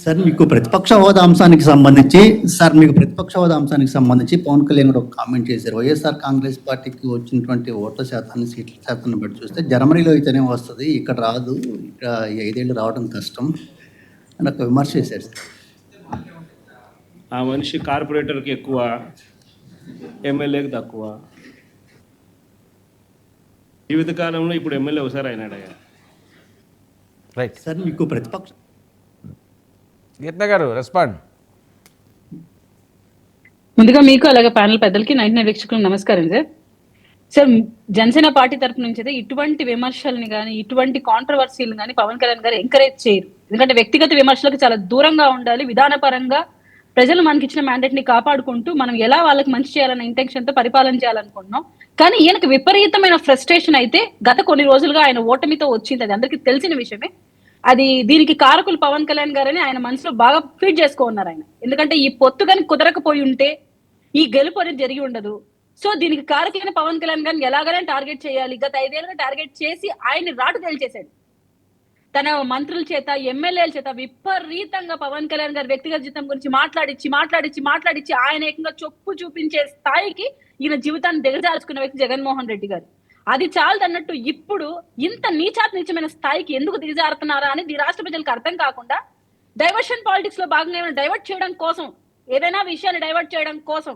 Sir మీకు ప్రతిపక్ష హోదా అంశానికి సంబంధించి పవన్ కళ్యాణ్ గారు ఒక కామెంట్ చేశారు. వైఎస్ఆర్ కాంగ్రెస్ పార్టీకి వచ్చినటువంటి ఓట్ల శాతాన్ని, సీట్ల శాతాన్ని బట్టి చూస్తే జర్మనీలో అయితేనే వస్తది, ఇక్కడ రాదు, ఇక్కడ ఈ 5 ఏళ్ళు రావడం కష్టం అని ఒక విమర్శ చేశారు సార్. ఆ మనిషి కార్పొరేటర్కి ఎక్కువ, ఎమ్మెల్యేకి తక్కువ. జీవితకాలంలో ఇప్పుడు ఎమ్మెల్యే ఒకసారి అయినాడయ్యా. రైట్ సార్ మీకు ప్రతిపక్ష గీత గారు రెస్పాండ్. ముందుగా మీకు అలాగే ప్యానల్ పెద్దలకి 99 వీక్షకులకు నమస్కారం సార్. సార్ జనసేన పార్టీ తరపు నుంచి అయితే ఇటువంటి విమర్శల్ని కానీ ఇటువంటి కాంట్రవర్సీలు కానీ పవన్ కళ్యాణ్ గారు ఎంకరేజ్ చేయరు. ఎందుకంటే వ్యక్తిగత విమర్శలకు చాలా దూరంగా ఉండాలి. విధానపరంగా ప్రజలు మనకి ఇచ్చిన మ్యాండేట్ ని కాపాడుకుంటూ మనం ఎలా వాళ్ళకి మంచి చేయాలన్న ఇంటెన్షన్ తో పరిపాలన చేయాలనుకుంటున్నాం. కానీ ఈయనకు విపరీతమైన ఫ్రస్ట్రేషన్ అయితే గత కొన్ని రోజులుగా ఆయన ఓటమితో వచ్చింది, అది అందరికీ తెలిసిన విషయమే. అది దీనికి కారకులు పవన్ కళ్యాణ్ గారని ఆయన మనసులో బాగా ఫీడ్ చేసుకున్నారు ఆయన. ఎందుకంటే ఈ పొత్తు కానీ కుదరకపోయి ఉంటే ఈ గెలుపు అనేది జరిగి ఉండదు. సో దీనికి కారకులైన పవన్ కళ్యాణ్ గారిని ఎలాగైనా టార్గెట్ చేయాలి, గత 5 ఏళ్ళుగా టార్గెట్ చేసి ఆయన్ని రాటు తేల్చేశాడు. తన మంత్రుల చేత, ఎమ్మెల్యేల చేత విపరీతంగా పవన్ కళ్యాణ్ గారి వ్యక్తిగత జీవితం గురించి మాట్లాడించి ఆయన ఏకంగా చొప్పు చూపించే స్థాయికి ఈయన జీవితాన్ని దిగజార్చుకున్న వ్యక్తి జగన్మోహన్ రెడ్డి గారు. అది చాలదన్నట్టు ఇప్పుడు ఇంత నీచమైన స్థాయికి ఎందుకు దిగజారుతున్నారా అని ఈ రాష్ట్ర ప్రజలకు అర్థం కాకుండా డైవర్షన్ పాలిటిక్స్ లో భాగంగా ఏమైనా డైవర్ట్ చేయడం కోసం, ఏదైనా విషయాన్ని డైవర్ట్ చేయడం కోసం,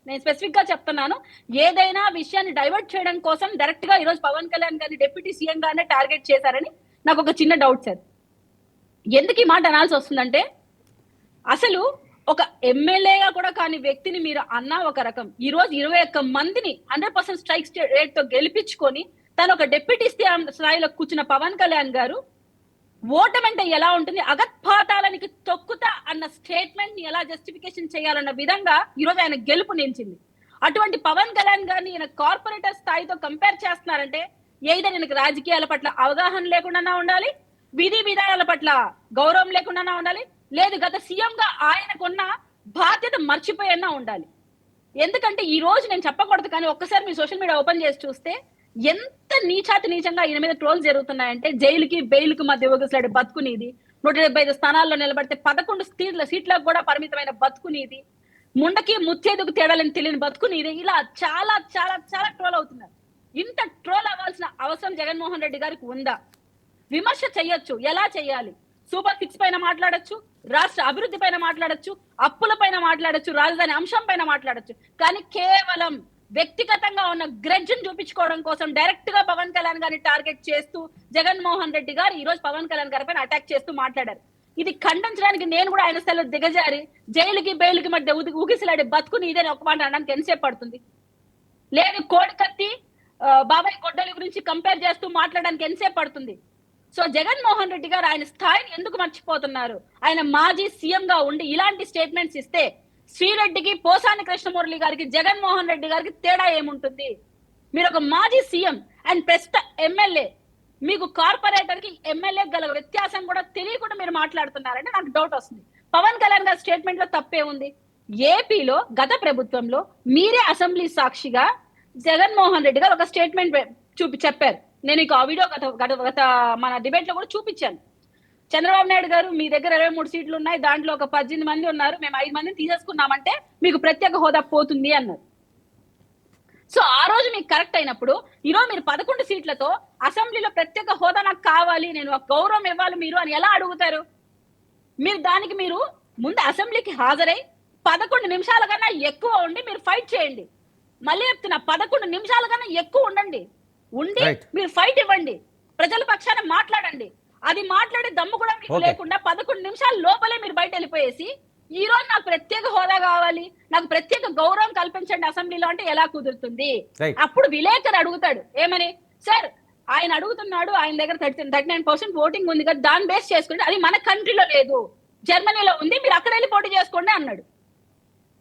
నేను స్పెసిఫిక్ గా చెప్తున్నాను, ఏదైనా విషయాన్ని డైవర్ట్ చేయడం కోసం డైరెక్ట్ గా ఈరోజు పవన్ కళ్యాణ్ గారిని డిప్యూటీ సీఎం గానే టార్గెట్ చేశారని నాకు ఒక చిన్న డౌట్ సార్. ఎందుకు ఈ మాట అనాల్సి వస్తుందంటే, అసలు ఒక ఎమ్మెల్యేగా కూడా కాని వ్యక్తిని మీరు అన్నా ఒక రకం, ఈ రోజు 21 మందిని 100% స్ట్రైక్ రేట్ తో గెలిపించుకొని తను ఒక డిప్యూటీ స్థాయిలో కూర్చున్న పవన్ కళ్యాణ్ గారు ఓటమంటే ఎలా ఉంటుంది, అగత్పాతాలనికి తొక్కుతా అన్న స్టేట్మెంట్ ని ఎలా జస్టిఫికేషన్ చేయాలన్న విధంగా ఈ రోజు ఆయన గెలుపు నిలిచింది. అటువంటి పవన్ కళ్యాణ్ గారిని ఈయన కార్పొరేటర్ స్థాయితో కంపేర్ చేస్తున్నారంటే ఏదైనా ఈయనకి రాజకీయాల పట్ల అవగాహన లేకుండా ఉండాలి, విధి విధానాల పట్ల గౌరవం లేకుండా ఉండాలి, లేదు గత సీఎం గా ఆయనకున్న బాధ్యత మర్చిపోయన్నా ఉండాలి. ఎందుకంటే ఈ రోజు నేను చెప్పకూడదు కానీ ఒక్కసారి మీ సోషల్ మీడియా ఓపెన్ చేసి చూస్తే ఎంత నీచంగా ఈయన మీద ట్రోల్స్ జరుగుతున్నాయంటే, జైలుకి బెయిల్కి మధ్య ఊగిసలాడే బతుకునేది, 175 స్థానాల్లో నిలబడితే 11 సీట్లకు కూడా పరిమితమైన బతుకునేది, ముండకి ముచ్చేదుకు తేడాలని తెలియని బతుకునేది, ఇలా చాలా చాలా చాలా ట్రోల్ అవుతున్నారు. ఇంత ట్రోల్ అవ్వాల్సిన అవసరం జగన్మోహన్ రెడ్డి గారికి ఉందా? విమర్శ చెయ్యొచ్చు, ఎలా చేయాలి? సూపర్ 6 పైన మాట్లాడొచ్చు, రాష్ట్ర అభివృద్ధి పైన మాట్లాడొచ్చు, అప్పుల పైన మాట్లాడొచ్చు, రాజధాని అంశం పైన మాట్లాడొచ్చు. కానీ కేవలం వ్యక్తిగతంగా ఉన్న గ్రెడ్జ్ని చూపించుకోవడం కోసం డైరెక్ట్ గా పవన్ కళ్యాణ్ గారిని టార్గెట్ చేస్తూ జగన్మోహన్ రెడ్డి గారు ఈ రోజు పవన్ కళ్యాణ్ గారి పైన అటాక్ చేస్తూ మాట్లాడారు. ఇది ఖండించడానికి నేను కూడా ఆయన స్థాయిలో దిగజారి జైలుకి బెయిల్కి మధ్య ఊగిసలాడే బతుకుని ఇదేని ఒక మాట అనడానికి ఎంతసేపు పడుతుంది? లేదు కోడికత్తి బాబాయ్ గొడ్డలి గురించి కంపేర్ చేస్తూ మాట్లాడడానికి ఎంతసేపు పడుతుంది? సో జగన్మోహన్ రెడ్డి గారు ఆయన స్థాయిని ఎందుకు మర్చిపోతున్నారు? ఆయన మాజీ సీఎం గా ఉండి ఇలాంటి స్టేట్మెంట్స్ ఇస్తే శ్రీరెడ్డికి, పోసాని కృష్ణమురళి గారికి, జగన్మోహన్ రెడ్డి గారికి తేడా ఏముంటుంది? మీరు ఒక మాజీ సీఎం అండ్ ప్రస్తుత ఎమ్మెల్యే, మీకు కార్పొరేటర్ కి ఎమ్మెల్యే గల వ్యత్యాసం కూడా తెలియకుండా మీరు మాట్లాడుతున్నారంటే నాకు డౌట్ వస్తుంది. పవన్ కళ్యాణ్ గారి స్టేట్మెంట్ లో తప్పే ఉంది. ఏపీలో గత ప్రభుత్వంలో మీరే అసెంబ్లీ సాక్షిగా జగన్మోహన్ రెడ్డి గారు ఒక స్టేట్మెంట్ చెప్పారు. నేను ఇక ఆ వీడియో గత మన డిబేట్ లో కూడా చూపించాను. చంద్రబాబు నాయుడు గారు, మీ దగ్గర 23 సీట్లు ఉన్నాయి, దాంట్లో ఒక 18 మంది ఉన్నారు, మేము 5 మందిని తీసేసుకున్నామంటే మీకు ప్రత్యేక హోదా పోతుంది అన్నారు. సో ఆ రోజు మీకు కరెక్ట్ అయినప్పుడు ఈరోజు మీరు 11 సీట్లతో అసెంబ్లీలో ప్రత్యేక హోదా నాకు కావాలి, నేను ఒక గౌరవం ఇవ్వాలి మీరు అని ఎలా అడుగుతారు? దానికి మీరు ముందు అసెంబ్లీకి హాజరై 11 నిమిషాల కన్నా ఎక్కువ ఉండి మీరు ఫైట్ చేయండి. మళ్ళీ చెప్తున్నా, 11 నిమిషాల కన్నా ఎక్కువ ఉండి మీరు ఫైట్ ఇవ్వండి, ప్రజల పక్షాన మాట్లాడండి. అది మాట్లాడే దమ్ము కూడా మీకు లేకుండా 11 నిమిషాల లోపలే మీరు బయట వెళ్ళిపోయేసి ఈ రోజు నాకు ప్రత్యేక హోదా కావాలి, నాకు ప్రత్యేక గౌరవం కల్పించండి అసెంబ్లీలో అంటే ఎలా కుదురుతుంది? అప్పుడు విలేకరు అడుగుతాడు ఏమని, సార్ ఆయన అడుగుతున్నాడు, ఆయన దగ్గర 39% ఓటింగ్ ఉంది కదా, దాన్ని బేస్ చేసుకుంటే అది మన కంట్రీలో లేదు, జర్మనీలో ఉంది, మీరు అక్కడ వెళ్ళి పోటీ చేసుకోండి అన్నాడు.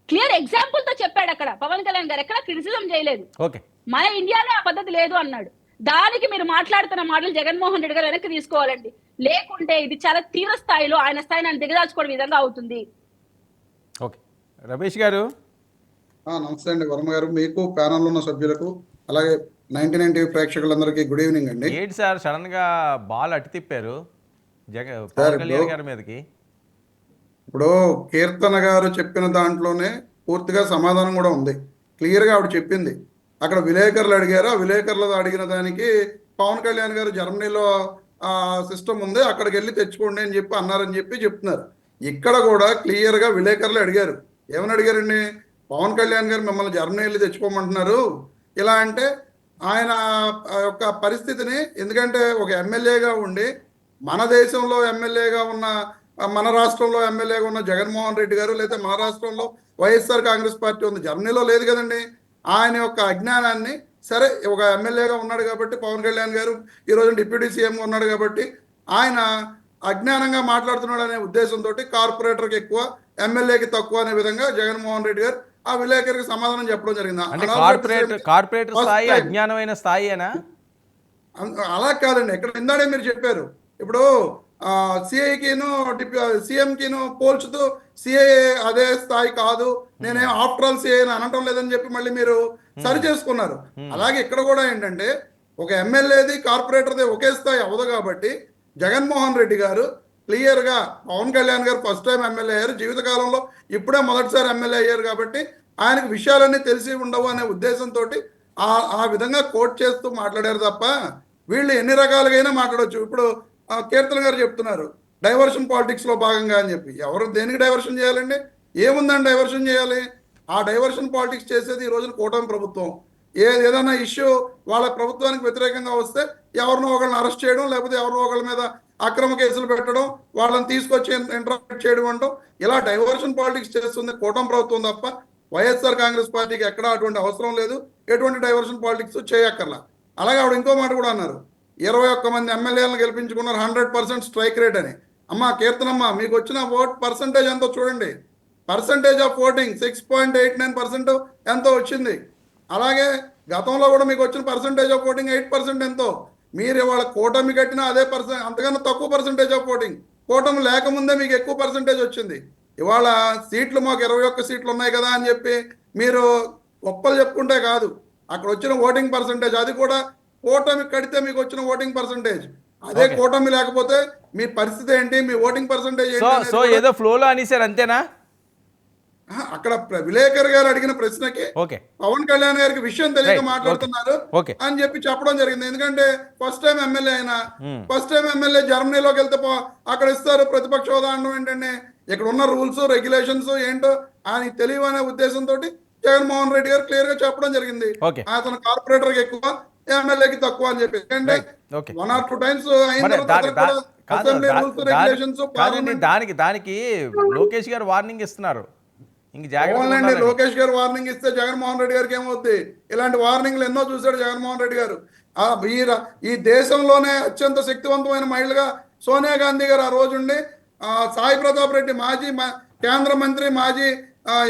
క్లియర్ ఎగ్జాంపుల్ తో చెప్పాడు అక్కడ పవన్ కళ్యాణ్ గారు, ఎక్కడ క్రిటిసిజం చేయలేదు. మన ఇండియాలో ఆ పద్ధతి లేదు అన్నాడు. దానికి మీరు మాట్లాడుతున్న మాటలు జగన్మోహన్ రెడ్డి గారు వెనక్కి తీసుకోవాలండి, లేకుంటే ఇది చాలా తీవ్ర స్థాయిలో ఆయన స్థాయిని దిగదాల్చుకోవడం విధంగా అవుతుంది. ఓకే రమేష్ గారు. నమస్తే అండి వర్మ గారు, మీకు ప్యానల్ ఉన్న సభ్యులకు అలాగే 99 టీవీ ప్రేక్షకులందరికీ గుడ్ ఈవినింగ్ అండి. ఏంటి సార్ సడన్ గా బాల్ అటు తిప్పారు పవన్ కళ్యాణ్ గారి మీదకి? ఇప్పుడు కీర్తన గారు చెప్పిన దాంట్లోనే పూర్తిగా సమాధానం కూడా ఉంది. క్లియర్గా ఆవిడ చెప్పింది. అక్కడ విలేకరులు అడిగారు, ఆ విలేకరులు అడిగిన దానికి పవన్ కళ్యాణ్ గారు జర్మనీలో సిస్టమ్ ఉంది, అక్కడికి వెళ్ళి తెచ్చుకోండి అని చెప్పి అన్నారని చెప్పి చెప్తున్నారు. ఇక్కడ కూడా క్లియర్గా విలేకరులు అడిగారు. ఏమని అడిగారండి? పవన్ కళ్యాణ్ గారు మిమ్మల్ని జర్మనీ వెళ్ళి తెచ్చుకోమంటున్నారు, ఇలా అంటే ఆయన యొక్క పరిస్థితిని, ఎందుకంటే ఒక ఎమ్మెల్యేగా ఉండి మన దేశంలో ఎమ్మెల్యేగా ఉన్న, మన రాష్ట్రంలో ఎమ్మెల్యేగా ఉన్న జగన్మోహన్ రెడ్డి గారు, లేదా మన రాష్ట్రంలో వైఎస్ఆర్ కాంగ్రెస్ పార్టీ ఉంది, జర్మనీలో లేదు కదండి. ఆయన యొక్క అజ్ఞానాన్ని, సరే ఒక ఎమ్మెల్యేగా ఉన్నాడు కాబట్టి పవన్ కళ్యాణ్ గారు ఈరోజు డిప్యూటీ సీఎంగా ఉన్నాడు కాబట్టి ఆయన అజ్ఞానంగా మాట్లాడుతున్నాడు అనే ఉద్దేశంతో కార్పొరేటర్కి ఎక్కువ, ఎమ్మెల్యేకి తక్కువ అనే విధంగా జగన్మోహన్ రెడ్డి గారు ఆ విలేకరికి సమాధానం చెప్పడం జరిగింది. అంటే కార్పొరేటర్ స్థాయి అజ్ఞానమైన స్థాయినా? అలా కాదండి. ఇక్కడ ఇందాడే మీరు చెప్పారు, ఇప్పుడు సిఐకిను సీఎంకిను పోల్చుతూ సిఐ అదే స్థాయి కాదు, నేనేం ఆఫ్టర్ ఆల్ సిఐ అనటం లేదని చెప్పి మళ్ళీ మీరు సరి చేసుకున్నారు. అలాగే ఇక్కడ కూడా ఏంటంటే ఒక ఎమ్మెల్యేది కార్పొరేటర్ది ఒకే స్థాయి అవ్వదు కాబట్టి జగన్మోహన్ రెడ్డి గారు క్లియర్గా, పవన్ కళ్యాణ్ గారు ఫస్ట్ టైం ఎమ్మెల్యే అయ్యారు, జీవితకాలంలో ఇప్పుడే మొదటిసారి ఎమ్మెల్యే అయ్యారు కాబట్టి ఆయనకు విషయాలన్నీ తెలిసి ఉండవు అనే ఉద్దేశంతో ఆ విధంగా కోట్ చేస్తూ మాట్లాడారు తప్ప వీళ్ళు ఎన్ని రకాలుగా మాట్లాడవచ్చు. ఇప్పుడు కీర్తన గారు చెప్తున్నారు డైవర్షన్ పాలిటిక్స్లో భాగంగా అని చెప్పి. ఎవరు దేనికి డైవర్షన్ చేయాలండి? ఏముందని డైవర్షన్ చేయాలి? ఆ డైవర్షన్ పాలిటిక్స్ చేసేది ఈ రోజున కూటమి ప్రభుత్వం. ఏదైనా ఇష్యూ వాళ్ళ ప్రభుత్వానికి వ్యతిరేకంగా వస్తే ఎవరినో ఒకళ్ళని అరెస్ట్ చేయడం, లేకపోతే ఎవరినో ఒకళ్ళ మీద అక్రమ కేసులు పెట్టడం, వాళ్ళని తీసుకొచ్చి ఇంటరాక్ట్ చేయడం అంటాం, ఇలా డైవర్షన్ పాలిటిక్స్ చేస్తుంది కూటమి ప్రభుత్వం తప్ప వైఎస్ఆర్ కాంగ్రెస్ పార్టీకి ఎక్కడా అటువంటి అవసరం లేదు, ఎటువంటి డైవర్షన్ పాలిటిక్స్ చేయక్కర్లా. అలాగే ఆవిడ ఇంకో మాట కూడా అన్నారు, 21 మంది ఎమ్మెల్యేలను గెలిపించుకున్నారు, 100% స్ట్రైక్ రేట్ అని. అమ్మ కీర్తనమ్మ, మీకు వచ్చిన ఓట్ పర్సంటేజ్ ఎంతో చూడండి. పర్సంటేజ్ ఆఫ్ ఓటింగ్ 6.89% ఎంతో వచ్చింది. అలాగే గతంలో కూడా మీకు వచ్చిన పర్సంటేజ్ ఆఫ్ ఓటింగ్ 8% ఎంతో. మీరు ఇవాళ కూటమి కట్టిన అదే అంతకన్నా తక్కువ పర్సంటేజ్ ఆఫ్ ఓటింగ్. కూటమి లేకముందే మీకు ఎక్కువ పర్సంటేజ్ వచ్చింది. ఇవాళ సీట్లు మాకు 21 సీట్లు ఉన్నాయి కదా అని చెప్పి మీరు గొప్పలు చెప్పుకుంటే కాదు, అక్కడ వచ్చిన ఓటింగ్ పర్సంటేజ్, అది కూడా కూటమి కడితే మీకు వచ్చిన ఓటింగ్ పర్సంటేజ్. అదే కూటమి లేకపోతే మీ పరిస్థితి ఏంటి, మీ ఓటింగ్ పర్సంటేజ్ ఏంటి? సో ఏదో ఫ్లోలో అనేసారు అంతేనా? అక్కడ విలేకర్ గారు అడిగిన ప్రశ్నకి పవన్ కళ్యాణ్ గారికి విషయం తెలియక మాట్లాడుతున్నారు అని చెప్పి చెప్పడం జరిగింది. ఎందుకంటే ఫస్ట్ టైం ఎమ్మెల్యే అయినా, ఫస్ట్ టైం ఎమ్మెల్యే జర్మనీలోకి వెళ్తే అక్కడ ఇస్తారు ప్రతిపక్ష హోదా అనడం ఏంటంటే, ఇక్కడ ఉన్న రూల్స్ రెగ్యులేషన్స్ ఏంటో అని తెలియదు అనే ఉద్దేశంతో జగన్మోహన్ రెడ్డి గారు క్లియర్ గా చెప్పడం జరిగింది. అతను కార్పొరేటర్ కి ఎక్కువ, ఎమ్మెల్యేకి తక్కువ అని చెప్పి. ఎందుకంటే 1 or 2 times దానికి లోకేష్ గారు వార్నింగ్ ఇస్తున్నారు. లోకేష్ గారు వార్నింగ్ ఇస్తే జగన్మోహన్ రెడ్డి గారికి ఏమవుద్ది? ఇలాంటి వార్నింగ్లు ఎన్నో చూశాడు జగన్మోహన్ రెడ్డి గారు. ఈ దేశంలోనే అత్యంత శక్తివంతమైన మహిళగా సోనియా గాంధీ గారు ఆ రోజుండి, సాయి ప్రతాప్ రెడ్డి మాజీ కేంద్ర మంత్రి, మాజీ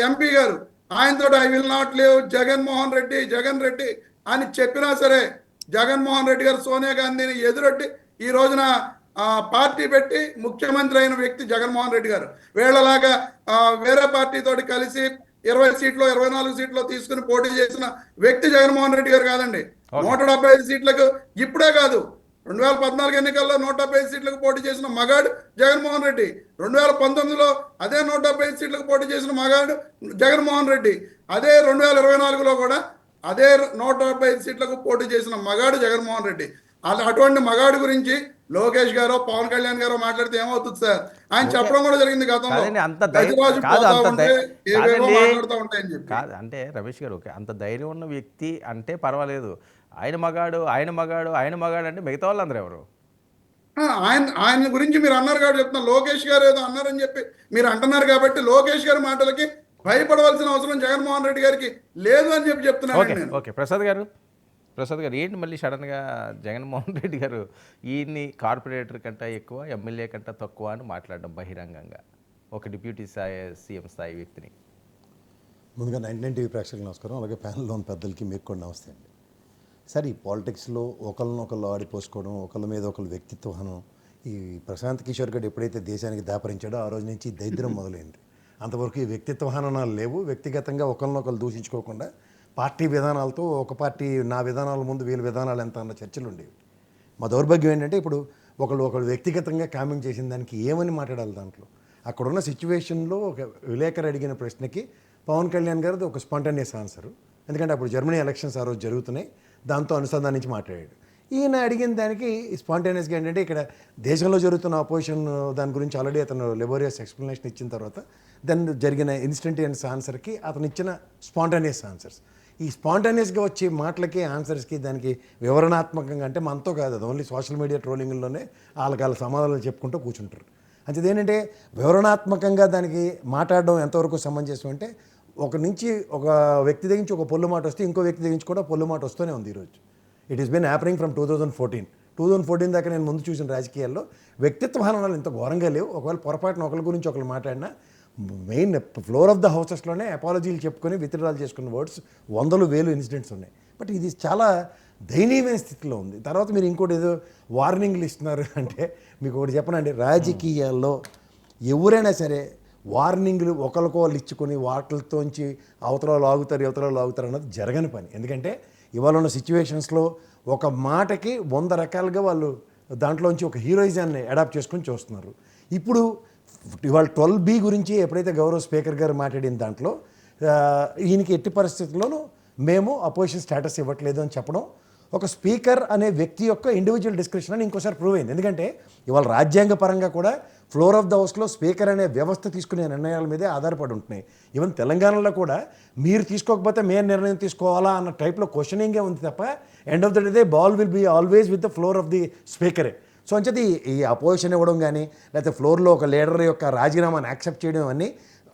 ఎంపీ గారు, ఆయనతో I will not leave Jaganmohan Reddy, Jagan Reddy అని చెప్పినా సరే జగన్మోహన్ రెడ్డి గారు సోనియా గాంధీని ఎదురొట్టి ఈ రోజున పార్టీ పెట్టి ముఖ్యమంత్రి అయిన వ్యక్తి జగన్మోహన్ రెడ్డి గారు. వీళ్ళలాగా వేరే పార్టీతోటి కలిసి 20 సీట్లు 24 సీట్లు తీసుకుని పోటీ చేసిన వ్యక్తి జగన్మోహన్ రెడ్డి గారు కాదండి. 175 సీట్లకు ఇప్పుడే కాదు, 2014 ఎన్నికల్లో 175 సీట్లకు పోటీ చేసిన మగాడు జగన్మోహన్ రెడ్డి. 2019లో అదే 175 సీట్లకు పోటీ చేసిన మగాడు జగన్మోహన్ రెడ్డి. అదే 2024లో కూడా అదే 175 సీట్లకు పోటీ చేసిన మగాడు జగన్మోహన్ రెడ్డి. అటువంటి మగాడు గురించి లోకేష్ గారు, పవన్ కళ్యాణ్ గారు మాట్లాడితే ఏమవుతుంది సార్? ఆయన చెప్పడం కూడా జరిగింది గతంలో, కాదు అంటే రమేష్ గారు అంత ధైర్యం ఉన్న వ్యక్తి అంటే పర్వాలేదు, ఆయన మగాడు అంటే మిగతా వాళ్ళందరూ ఎవరు? ఆయన గురించి మీరు అన్నారు కాబట్టి చెప్తున్నా. లోకేష్ గారు ఏదో అన్నారని చెప్పి మీరు అంటున్నారు కాబట్టి లోకేష్ గారి మాటలకి భయపడవలసిన అవసరం జగన్మోహన్ రెడ్డి గారికి లేదు అని చెప్పి చెప్తున్నాను. ఓకే ప్రసాద్ గారు ఏంటి మళ్ళీ సడన్గా జగన్మోహన్ రెడ్డి గారు ఈయన్ని కార్పొరేటర్ కంటే ఎక్కువ, ఎమ్మెల్యే కంటే తక్కువ అని మాట్లాడడం బహిరంగంగా ఒక డిప్యూటీ సీఎం స్థాయి వ్యక్తిని? ముందుగా 99 టీవీ ప్రేక్షకులకు నమస్కారం, అలాగే ప్యానెల్లో ఉన్న పెద్దలకి మీకు కూడా నమస్తే అండి. సరే, ఈ పాలిటిక్స్లో ఒకళ్ళనొకళ్ళు ఆడిపోసుకోవడం, ఒకళ్ళ మీద ఒకళ్ళు వ్యక్తిత్వహనం, ఈ ప్రశాంత్ కిషోర్ గారు ఎప్పుడైతే దేశానికి దాపరించాడో ఆ రోజు నుంచి దరిద్రం మొదలైంది. అంతవరకు ఈ వ్యక్తిత్వహననాలు లేవు. వ్యక్తిగతంగా ఒకళ్ళనొకళ్ళు దూషించుకోకుండా పార్టీ విధానాలతో, ఒక పార్టీ నా విధానాల ముందు వీళ్ళ విధానాలు ఎంత అన్న చర్చలు ఉండేవి. మా దౌర్భాగ్యం ఏంటంటే ఇప్పుడు ఒకళ్ళు వ్యక్తిగతంగా కామెంట్ చేసిన దానికి ఏమని మాట్లాడాలి దాంట్లో? అక్కడున్న సిచ్యువేషన్లో ఒక విలేకరు అడిగిన ప్రశ్నకి పవన్ కళ్యాణ్ గారిది ఒక స్పాంటేనియస్ ఆన్సర్. ఎందుకంటే అప్పుడు జర్మనీ ఎలక్షన్స్ ఆ రోజు జరుగుతున్నాయి, దాంతో అనుసంధానించి మాట్లాడాడు. ఈయన అడిగిన దానికి స్పాంటేనియస్గా ఏంటంటే ఇక్కడ దేశంలో జరుగుతున్న అపోజిషన్ దాని గురించి ఆల్రెడీ అతను లెబోరియస్ ఎక్స్ప్లెనేషన్ ఇచ్చిన తర్వాత దాన్ని జరిగిన ఇన్స్టంటేనియస్ ఆన్సర్కి అతను ఇచ్చిన స్పాంటేనియస్ ఆన్సర్స్, ఈ స్పాంటేనియస్గా వచ్చే మాటలకి ఆన్సర్స్కి దానికి వివరణాత్మకంగా అంటే మనతో కాదు, అది ఓన్లీ సోషల్ మీడియా ట్రోలింగ్లోనే వాళ్ళ సమాధానాలు చెప్పుకుంటూ కూర్చుంటారు. అంటే ఏంటంటే వివరణాత్మకంగా దానికి మాట్లాడడం ఎంతవరకు సమంజసం అంటే ఒక వ్యక్తి దగ్గర నుంచి ఒక పొల్లు మాట వస్తే ఇంకో వ్యక్తి దగ్గర నుంచి కూడా పొల్లు మాట వస్తూనే ఉంది ఈరోజు. It is been happening from 2014 దాకా నేను ముందు చూసిన రాజకీయాల్లో వ్యక్తిత్వ హననాలు ఇంత ఘోరంగా లేవు. ఒకవేళ పొరపాటున ఒకరి గురించి ఒకరు మాట్లాడినా మెయిన్ ఫ్లోర్ ఆఫ్ ద హౌసెస్లోనే అపాలజీలు చెప్పుకొని విత్డ్రాల్ చేసుకున్న వర్డ్స్ 100,000 ఇన్సిడెంట్స్ ఉన్నాయి. బట్ ఇది చాలా దయనీయమైన స్థితిలో ఉంది. తర్వాత మీరు ఇంకోటి ఏదో వార్నింగ్లు ఇస్తున్నారు అంటే మీకు ఒకటి చెప్పనండి, రాజకీయాల్లో ఎవరైనా సరే వార్నింగ్లు ఒకరికొకళ్ళు ఇచ్చుకొని వాటితోంచి అవతల లాగుతారు అన్నది జరగని పని. ఎందుకంటే ఇవాళ ఉన్న సిచ్యువేషన్స్లో ఒక మాటకి 100 రకాలుగా వాళ్ళు దాంట్లోంచి ఒక హీరోయిజాన్ని అడాప్ట్ చేసుకొని చూస్తున్నారు. ఇప్పుడు ఇవాళ 12B గురించి ఎప్పుడైతే గౌరవ స్పీకర్ గారు మాట్లాడిన దాంట్లో ఈయనకి ఎట్టి పరిస్థితుల్లోనూ మేము అపోజిషన్ స్టేటస్ ఇవ్వట్లేదు అని చెప్పడం ఒక స్పీకర్ అనే వ్యక్తి యొక్క ఇండివిజువల్ డిస్క్రిప్షన్ అని ఇంకోసారి ప్రూవ్ అయింది. ఎందుకంటే ఇవాళ రాజ్యాంగ పరంగా కూడా ఫ్లోర్ ఆఫ్ ద హౌస్లో స్పీకర్ అనే వ్యవస్థ తీసుకునే నిర్ణయాల మీదే ఆధారపడి ఉంటున్నాయి. ఈవెన్ తెలంగాణలో కూడా మీరు తీసుకోకపోతే మేము నిర్ణయం తీసుకోవాలా అన్న టైప్లో క్వశ్చనింగే ఉంది తప్ప end of the day ball will be always with the floor of the స్పీకరే. సో అంచేది ఈ అపోజిషన్ ఇవ్వడం కానీ లేకపోతే ఫ్లోర్లో ఒక లీడర్ యొక్క రాజీనామాను యాక్సెప్ట్ చేయడం అన్నీ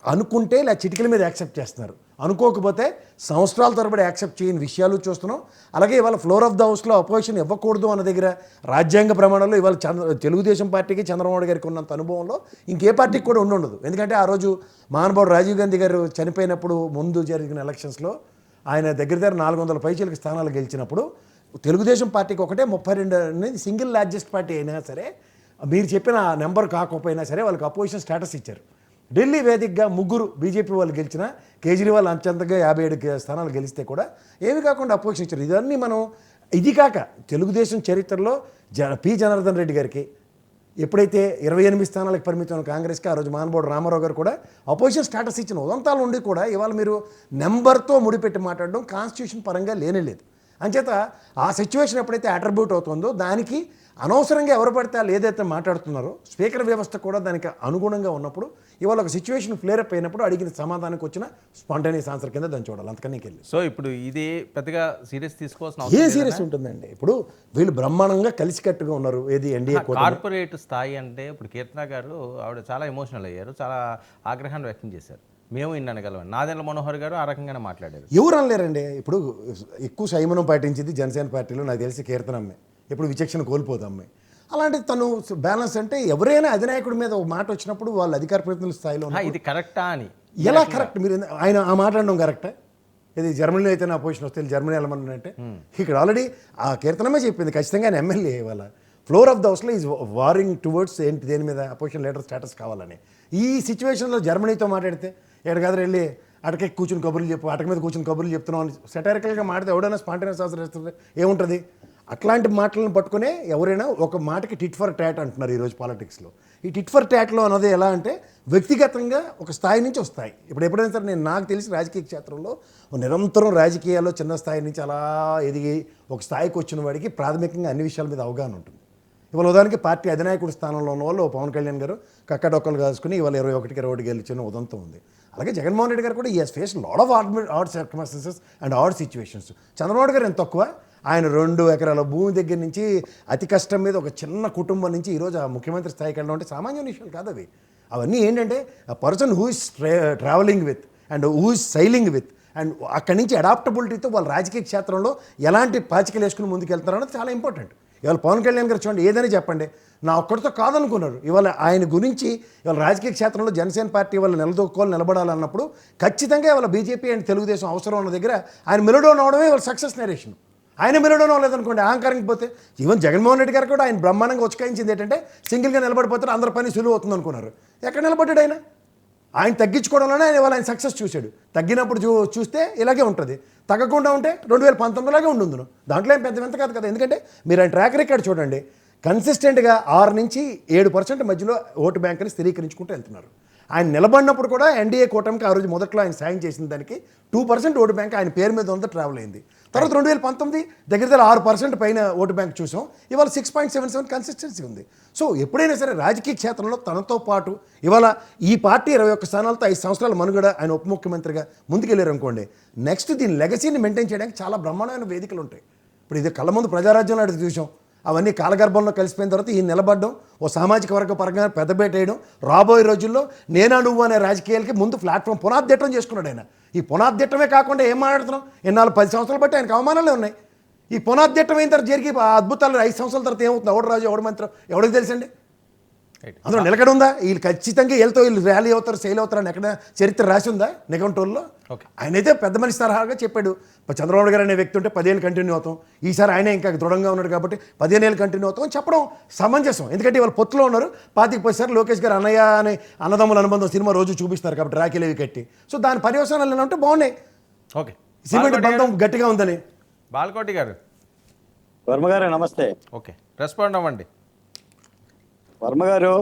అనుకుంటే లేదా చిటికల మీద యాక్సెప్ట్ చేస్తున్నారు, అనుకోకపోతే సంవత్సరాల తరబడి యాక్సెప్ట్ చేయని విషయాలు చూస్తున్నాం. అలాగే ఇవాళ ఫ్లోర్ ఆఫ్ ద హౌస్లో అపోజిషన్ ఇవ్వకూడదు అన్న దగ్గర రాజ్యాంగ ప్రమాణాల్లో ఇవాళ తెలుగుదేశం పార్టీకి చంద్రబాబు గారికి ఉన్నంత అనుభవంలో ఇంకే పార్టీకి కూడా ఉండదు. ఎందుకంటే ఆ రోజు మహానుభావుడు రాజీవ్ గాంధీ గారు చనిపోయినప్పుడు ముందు జరిగిన ఎలక్షన్స్లో ఆయన దగ్గర 400 పైచీలకు స్థానాలు గెలిచినప్పుడు తెలుగుదేశం పార్టీకి ఒకటే 32 సింగిల్ లార్జెస్ట్ పార్టీ అయినా సరే మీరు చెప్పిన నెంబర్ కాకపోయినా సరే వాళ్ళకి అపోజిషన్ స్టేటస్ ఇచ్చారు. ఢిల్లీ వేదికగా 3 బీజేపీ వాళ్ళు గెలిచిన, కేజ్రీవాల్ అంచెంతగా 57 స్థానాలు గెలిస్తే కూడా ఏమి కాకుండా అపోజిషన్ ఇచ్చారు. ఇదన్నీ మనం ఇది కాక తెలుగుదేశం చరిత్రలో పి జనార్దన్ రెడ్డి గారికి ఎప్పుడైతే 28 స్థానాలకు పరిమితం కాంగ్రెస్కి ఆ రోజు మహానుభావుడు రామారావు గారు కూడా అపోజిషన్ స్టేటస్ ఇచ్చిన ఉదంతాలు ఉండి కూడా ఇవాళ మీరు నెంబర్తో ముడిపెట్టి మాట్లాడడం కాన్స్టిట్యూషన్ పరంగా లేనేలేదు. అంచేత ఆ సిచ్యువేషన్ ఎప్పుడైతే అట్రిబ్యూట్ అవుతుందో దానికి అనవసరంగా ఎవరు పడితే వాళ్ళు ఏదైతే మాట్లాడుతున్నారో స్పీకర్ వ్యవస్థ కూడా దానికి అనుగుణంగా ఉన్నప్పుడు ఇవాళ ఒక సిచ్యువేషన్ ఫ్లేరప్ అయినప్పుడు అడిగిన సమాధానానికి వచ్చిన స్పాంటేనియస్ ఆన్సర్ కింద దాన్ని చూడాలి. అంతకని వెళ్ళి సో ఇప్పుడు ఇది పెద్దగా సీరియస్ తీసుకోవాల్సిన ఏ సీరియస్ ఉంటుందండి. ఇప్పుడు వీళ్ళు బ్రహ్మాండంగా కలిసికట్టుగా ఉన్నారు. ఏది ఎన్డీఏ కార్పొరేట్ స్థాయి అంటే ఇప్పుడు కీర్తన గారు ఆవిడ చాలా ఎమోషనల్ అయ్యారు, చాలా ఆగ్రహాన్ని వ్యక్తం చేశారు. మేము ఇన్ని అనగలం. నాదెండ్ల మనోహర్ గారు ఆ రకంగానే మాట్లాడారు. ఎవరు అనలేరండి. ఇప్పుడు ఎక్కువ సంయమనం పాటించింది జనసేన పార్టీలో నాకు తెలిసి కీర్తనమ్మే, ఎప్పుడు విచక్షణ కోల్పోతామ్మే. అలాంటి తను బ్యాలెన్స్ అంటే ఎవరైనా అధినాయకుడి మీద ఒక మాట వచ్చినప్పుడు వాళ్ళు అధికార ప్రతినిధుల స్థాయిలో ఇది కరెక్టా అని ఎలా కరెక్ట్ మీరు ఆయన ఆ మాట్లాడడం కరెక్టా? ఇది జర్మనీలో అయితే నా పొజిషన్ వస్తే జర్మనీ వెళ్ళమనంటే ఇక్కడ ఆల్రెడీ ఆ కీర్తనమే చెప్పింది ఖచ్చితంగా ఆయన ఎమ్మెల్యే ఇవాళ ఫ్లోర్ ఆఫ్ ద హౌస్లో ఈజ్ వారింగ్ టువర్డ్స్ ఏంటి దేని మీద అపోజిషన్ లీడర్ స్టేటస్ కావాలని. ఈ సిచ్యువేషన్లో జర్మనీతో మాట్లాడితే ఎక్కడ కాదు వెళ్ళి అటకే కూర్చుని కబుర్లు చెప్పు, అటక మీద కూర్చుని కబుర్లు చెప్తున్నాం అని సెటరికల్గా మాట్లాడితే ఎవడైనా స్పాంటేనియస్ ఆన్సర్ ఇస్తుంది ఏముంటుంది? అట్లాంటి మాటలను పట్టుకునే ఎవరైనా ఒక మాటకి టిట్ ఫర్ ట్యాట్ అంటున్నారు ఈరోజు పాలిటిక్స్లో. ఈ టిట్ ఫర్ ట్యాట్లో అన్నది ఎలా అంటే వ్యక్తిగతంగా ఒక స్థాయి నుంచి వస్తాయి. ఎప్పుడైనా సరే నాకు తెలిసి రాజకీయ క్షేత్రంలో నిరంతరం రాజకీయాల్లో చిన్న స్థాయి నుంచి అలా ఎదిగి ఒక స్థాయికి వచ్చిన వాడికి ప్రాథమికంగా అన్ని విషయాల మీద అవగాహన ఉంటుంది. ఇవాళ ఉదాహరణకి పార్టీ అధినాయకుడి స్థానంలో ఉన్న వాళ్ళు పవన్ కళ్యాణ్ గారు కక్కడొక్కలు కాసుకుని ఇవాళ 21కి 20 గెలిచిన ఉదంతం ఉంది. అలాగే జగన్మోహన్ రెడ్డి గారు కూడా ఈ face lot of odd circumstances and odd situations. Chandrababu గారు ఎంత తక్కువ, ఆయన 2 ఎకరాల భూమి దగ్గర నుంచి అతి కష్టం మీద ఒక చిన్న కుటుంబం నుంచి ఈరోజు ఆ ముఖ్యమంత్రి స్థాయికి వెళ్ళడం అంటే సామాన్య విషయాలు కాదు అవి. అవన్నీ ఏంటంటే ఆ person who is travelling with and who is sailing with and అక్కడి నుంచి అడాప్టబిలిటీతో వాళ్ళ రాజకీయ క్షేత్రంలో ఎలాంటి పాచికలు వేసుకుని ముందుకు వెళ్తారో అనేది చాలా ఇంపార్టెంట్. ఇవాళ పవన్ కళ్యాణ్ గారు చూడండి ఏదని చెప్పండి, నా ఒక్కడితో కాదనుకున్నారు. ఇవాళ ఆయన గురించి ఇవాళ రాజకీయ క్షేత్రంలో జనసేన పార్టీ వాళ్ళు నిలబడాలన్నప్పుడు ఖచ్చితంగా ఇవాళ బీజేపీ అండ్ తెలుగుదేశం అవసరం ఉన్న దగ్గర ఆయన మెలోడౌన్ అవడమే వాళ్ళ సక్సెస్ నేరేషన్. ఆయన మెలోడౌన్ అవ్వలేదనుకోండి, అహంకారంకి పోతే ఈవెన్ జగన్మోహన్ రెడ్డి గారు కూడా ఆయన బ్రహ్మాండంగా ఉచకాయించింది ఏంటంటే సింగిల్గా నిలబడిపోతారు, అందరి పని సులువు అవుతుంది అనుకున్నారు. ఎక్కడ నిలబడ్డాడు ఆయన తగ్గించుకోవడంలోనే ఆయన సక్సెస్ చూశాడు. తగ్గినప్పుడు చూస్తే ఇలాగే ఉంటుంది, తగ్గకుండా ఉంటే 2019లాగే ఉండుందును. దాంట్లో ఏం పెద్ద కాదు కదా. ఎందుకంటే మీరు ఆయన ట్రాక్ రికార్డ్ చూడండి, కన్సిస్టెంట్గా 6 నుంచి 7% మధ్యలో ఓటు బ్యాంకుని స్థిరీకరించుకుంటూ వెళ్తున్నారు. ఆయన నిలబడినప్పుడు కూడా ఎన్డీఏ కూటమికి ఆ రోజు మొదట్లో ఆయన సాయం చేసిన దానికి 2% ఓటు బ్యాంక్ ఆయన పేరు మీద ఉంది, ట్రావెల్ అయింది. తర్వాత 2019 దగ్గర 6% పైన ఓటు బ్యాంక్ చూసాం. ఇవాళ 6.77 కన్సిస్టెన్సీ ఉంది. సో ఎప్పుడైనా సరే రాజకీయ క్షేత్రంలో తనతో పాటు ఇవాళ ఈ పార్టీ 21 స్థానాలతో 5 సంవత్సరాల మనుగడ ఆయన ఉప ముఖ్యమంత్రిగా ముందుకెళ్ళారు అనుకోండి, నెక్స్ట్ దీని లెగసీని మెయింటైన్ చేయడానికి చాలా బ్రహ్మాండమైన వేదికలు ఉంటాయి. ఇప్పుడు ఇది కళ్ళ ముందు ప్రజారాజ్యం నాటి చూసాం, అవన్నీ కాలగర్భంలో కలిసిపోయిన తర్వాత ఈ నిలబడడం, ఓ సామాజిక వర్గ పరంగా పెద్దపేట వేయడం, రాబోయే రోజుల్లో నేనా నువ్వు అనే రాజకీయాలకి ముందు ప్లాట్ఫామ్ పునాదిట్టం చేసుకున్నాడు ఆయన. ఈ పునాదిట్టమే కాకుండా ఏం మాట్లాడుతున్నాం, ఎన్నాళ్ళు 10 సంవత్సరాలు బట్టి ఆయనకు అవమానాలే ఉన్నాయి. ఈ పునాదిట్టం అయిన తర్వాత జరిగి ఆ అద్భుతాలు 5 సంవత్సరాల తర్వాత ఏమవుతుంది, ఎవడు రాజు ఎవడు మంత్రం ఎవడికి తెలుసండి. అందులో నిలకడ ఉందా? వీళ్ళు ఖచ్చితంగా వీళ్ళతో వీళ్ళు ర్యాలీ అవుతారు, సెయిల్ అవుతారు అని ఎక్కడ చరిత్ర రాసి ఉందా నిఘంటువుల్లో? ఆయనైతే పెద్ద మనిషి తరహాగా చెప్పాడు. చంద్రబాబు గారు అనే వ్యక్తి ఉంటే 10 ఏళ్ళు కంటిన్యూ అవుతాం, ఈసారి ఆయనే ఇంకా దృఢంగా ఉన్నాడు కాబట్టి 15 ఏళ్ళు కంటిన్యూ అవుతాం అని చెప్పడం సమంజసం. ఎందుకంటే వాళ్ళు పొత్తులో ఉన్నారు. 25 లోకేష్ గారు అన్నయ్య అనే అన్నదమ్ముల అనుబంధం సినిమా రోజు చూపిస్తారు కాబట్టి రాఖీలేవి కట్టి. సో దాని పర్యవసానాలు అంటే బాగున్నాయి. ఓకే, సిమెంట్ బంధం గట్టిగా ఉందని. బాలకోటి గారు. వర్మ గారు నమస్తే. ఓకే, రెస్పాండ్ అవ్వండి. వర్మ గారు,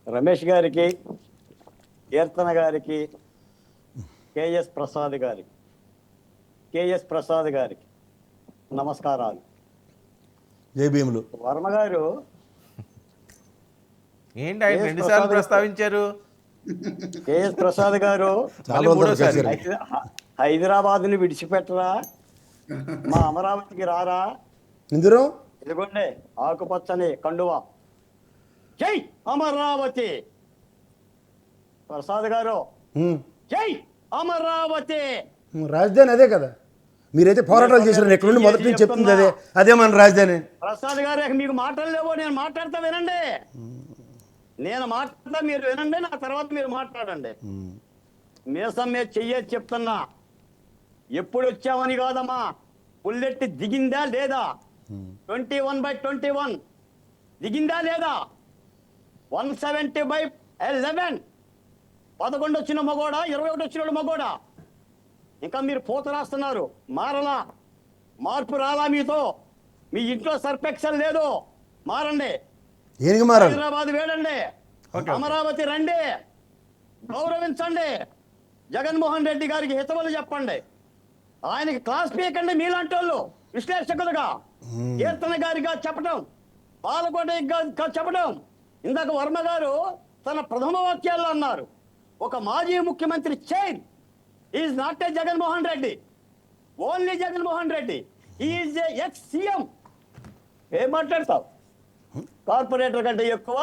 రమేష్ గారికి, కీర్తన గారికి, కేఎస్ ప్రసాద్ గారికి నమస్కారాలు. జై భీములు. వర్మ గారు, ఏంటి ఆయన 2 సార్లు ప్రస్తావించారు? కేఎస్ ప్రసాద్ గారు హైదరాబాద్ని విడిచిపెట్టరా, మా అమరావతికి రారా? ఇందులో ఇదిగోండి ఆకుపచ్చని కండువా, జై అమరావతి. ప్రసాద్ గారు, జై అమరావతి. రాజధాని అదే కదా, మీరైతే పోరాటాలు చేశారు, ఎక్కడ నుండి మొదటి నుంచి చెప్తుంది అదే మన రాజధాని. ప్రసాద్ గారు, మీకు మాటలు లేవో, నేను మాట్లాడతా వినండి. నేను మాట్లాడతా మీరు వినండి, నా తర్వాత మీరు మాట్లాడండి. మీసం మీద చెయ్యేది చెప్తున్నా. ఎప్పుడు వచ్చామని కాదమ్మా, బుల్లెట్ దిగిందా లేదా? 21/21 దిగిందా లేదా? 170/11 11 వచ్చిన మగోడా, 21 వచ్చిన మగోడా? ఇంకా మీరు పూత రాస్తున్నారు. మార్పు రాలా మీతో? మీ ఇంట్లో సర్పెక్షన్ లేదు, మారండి. హైదరాబాద్ వేడండి, అమరావతి రండి, గౌరవించండి. జగన్మోహన్ రెడ్డి గారికి హితవులు చెప్పండి. ఆయనకి క్లాస్ పీకండి మీలాంటి వాళ్ళు విశ్లేషకులుగా. కీర్తన గారిగా చెప్పడం, బాలకోటి చెప్పడం. ఇందాక వర్మ గారు తన ప్రథమ వాక్యాల్లో అన్నారు, ఒక మాజీ ముఖ్యమంత్రి chair is not a Jaganmohan Reddy, only Jaganmohan Reddy is a ex CM. ఏం మాట్లాడతావు? కార్పొరేటర్ కంటే ఎక్కువ,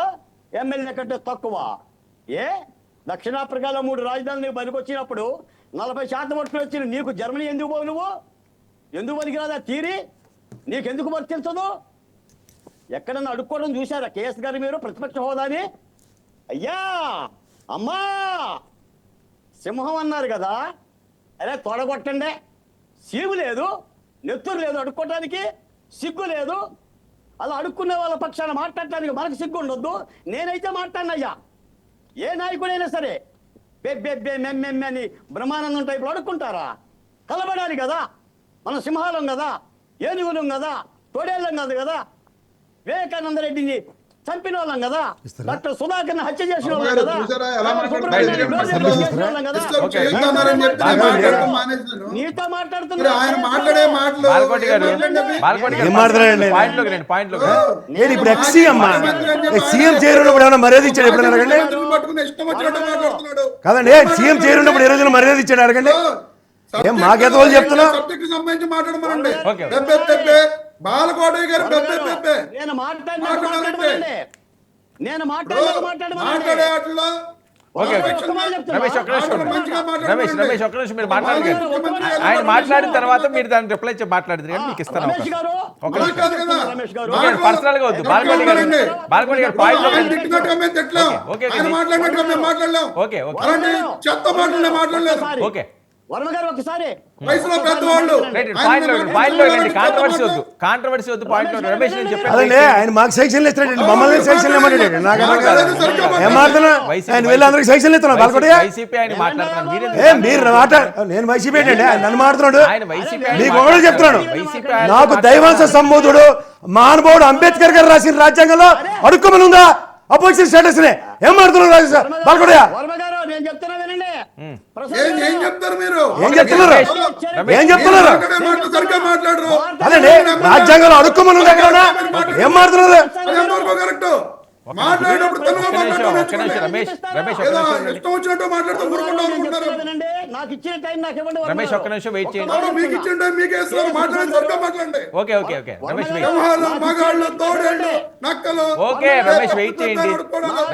ఎమ్మెల్యే కంటే తక్కువ. దక్షిణాఫ్రికాలో 3 రాజధానులు నీకు పనికొచ్చినప్పుడు 40% ఓట్లు వచ్చిన నీకు జర్మనీ ఎందుకు పోవు? నువ్వు ఎందుకు పనికిరాదా తీరి? నీకెందుకు వర్తించదు? ఎక్కడన్నా అడుక్కోవడం చూశారా కేఎస్ గారు మీరు ప్రతిపక్ష హోదాని? అయ్యా అమ్మా సింహం అన్నారు కదా, అరే తొడగొట్టండి. సీము లేదు, నెత్తురు లేదు, అడుక్కోవటానికి సిగ్గు లేదు. అలా అడుక్కునే వాళ్ళ పక్షాన మాట్లాడటానికి మనకు సిగ్గు ఉండొద్దు. నేనైతే మాట్లాడినయ్యా, ఏ నాయకుడైనా సరే బెబ్బెబ్బే మెమ్మెమ్మె అని బ్రహ్మానందం టైపులో అడుక్కుంటారా? కలబడాలి కదా, మన సింహాలం కదా, ఏనుగులం కదా, తోడేళ్ళం కాదు కదా, వివేకానంద రెడ్డిని చంపిన వాళ్ళం కదా, డాక్టర్ సుధాకర్ని హత్య చేసిన వాళ్ళం కదా, నీతో మాట్లాడుతున్నా. ఇప్పుడు సీఎం చేరున్నప్పుడు ఏమైనా మర్యాద ఇచ్చాడు? ఎప్పుడైనా అడగండి. కదండి, సీఎం చేరున్నప్పుడు ఏ రోజున మర్యాద ఇచ్చాడు? అడగండి. ఏం మాకేతోళ్ళు చెప్తున్నా? సంబంధించి మాట్లాడమనండి. బాలకోటి గారు నేను మాట్లాడమండి. రమేష్ ఒక్క నిమిషం మీరు మాట్లాడగలరు. ఆయన మాట్లాడిన తర్వాత మీరు దాన్ని రిప్లై మాట్లాడితే మీకు ఇస్తాను. పర్సనల్ గా వద్దు. బాలకోటి గారు పాయింట్ ఓకే. వర్మ గారు ఒకసారి కాంట్రవర్సీ వద్దు. పాయింట్ రమేష్ ఆయన మాకు సెక్షన్లు ఇస్తున్నాడు, మమ్మల్ని సెక్షన్లు ఏమంటాడు? నాకు ఏమాడుతున్నా? ఆయన వెళ్ళి అందరికి సెక్షన్లు ఇస్తున్నాడు. బాలకోటి మీరు నేను వైసీపీ అండి, ఆయన నన్ను మాడుతున్నాడు. మీకు ఒకటే చెప్తున్నాడు, నాకు దైవాంశ సంబోధుడు మహానుభావుడు అంబేద్కర్ గారు రాసిన రాజ్యాంగంలో అడుక్కోమని ఉందా అపోజిషన్ స్టేటస్ నే? ఏం మాట్లాడుతున్నారు రాజు సార్ బాలకోటయ్య? వర్మ గారు నేను చెప్తున్నా వినండి. ప్రసాద్ ఏం గారు, చెప్తారు మీరు? ఏం చెప్తున్నారు? ఏం చెప్తున్నారు? సరిగ్గా మాట్లాడరు. అదేండి రాజ్యాంగంలో అడుక్కోమని ఉంది ఎక్కడన్నా? ఏం మాట్లాడుతున్నారు? అది ఎంతవరకు కరెక్ట్? మాట్లాడేటప్పుడు తెలుగులో ఒక్క నిమిషం మాట్లాడడం రమేష్ రమేష్ ఏదో ఒక్క నిమిషం ఇష్టం వచ్చినట్టు మాట్లాడుతూ ఊరుకుంటాం నేను అనుకుంటారు. చెప్తున్నా వినండి. నాకు ఇచ్చిన టైం నాకు ఇవ్వండి వర్మ రమేష్ గారు. ఒక్క నిమిషం వెయిట్ చేయండి. ఎవరో మీకు ఇచ్చిన టైం మీకే ఇస్తున్నారు. మాట్లాడండి, సరిగ్గా మాట్లాడండి. Okay okay okay Ramesh wait. సింహాలు, మగాళ్ళు, తోడేళ్ళు, నక్కలు, ఓకే, రమేష్ వెయిట్ చేయండి.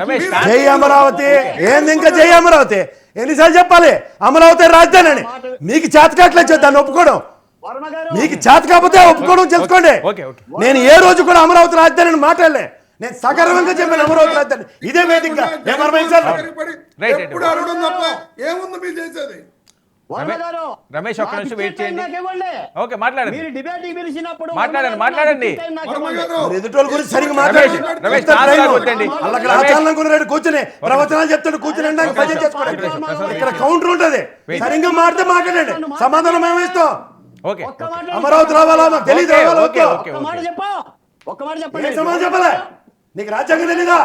రమేష్ జై అమరావతి. ఏంది ఇంకా జై అమరావతి? ఎన్నిసార్లు చెప్పాలి అమరావతి రాజధాని అని? మీకు చేతకాట్లేదు దాన్ని ఒప్పుకోవడం. వర్మ గారు మీకు చేత కాకపోతే ఒప్పుకోవడం తెలుసుకోండి. ఓకే ఓకే నేను ఏ రోజు కూడా అమరావతి రాజధాని అని మాట్లాడలే. నేను సగర్వంగా చెప్పాను అమరావతి రాజధాని. ఇదే వేదిక రైట్. ఎప్పుడు అడగడం తప్ప ఏముంది మీరు చేసేది? వర్మ గారు రమేష్ ఒక్క నాకు నిమిషం ఇచ్చిన వెయిట్ టైం చేయండి. నాకు ఇవ్వండి. ఓకే మాట్లాడండి. మీరు డిబేట్ పిలిచినప్పుడు మాట్లాడండి, వర్మ గారు మాట్లాడండి. నాకు ఇచ్చిన టైం నాకు వర్మ ఇవ్వండి. గారు, మరి ఎదుటోళ్ళ గురించి సరిగ్గా రమేష్ మాట్లాడండి. నాలుగు వద్దండి. అక్కడ ఆచారం కొన్నాడు కూర్చుని ప్రవచనాలు చెప్తాడు కూర్చుని అనడానికి భజన చేసుకోండి. ఇక్కడ కౌంటర్ ఉంటది. సరిగ్గా మాట్లాడితే మాట్లాడండి, సమాధానం ఏమి ఇస్తాం? ఓకే ఒక్క మాట అమరావతి రావాలా మాకు తెలియదు. ఓకే, రావాలా ఓకే, వద్దా? ఓకే. ఒక్క మాట చెప్పు. ఒక్క మాట ఏం చెప్పండి. సమాధానం చెప్పలే? నీకు రాజ్యాంగం తెలీదా?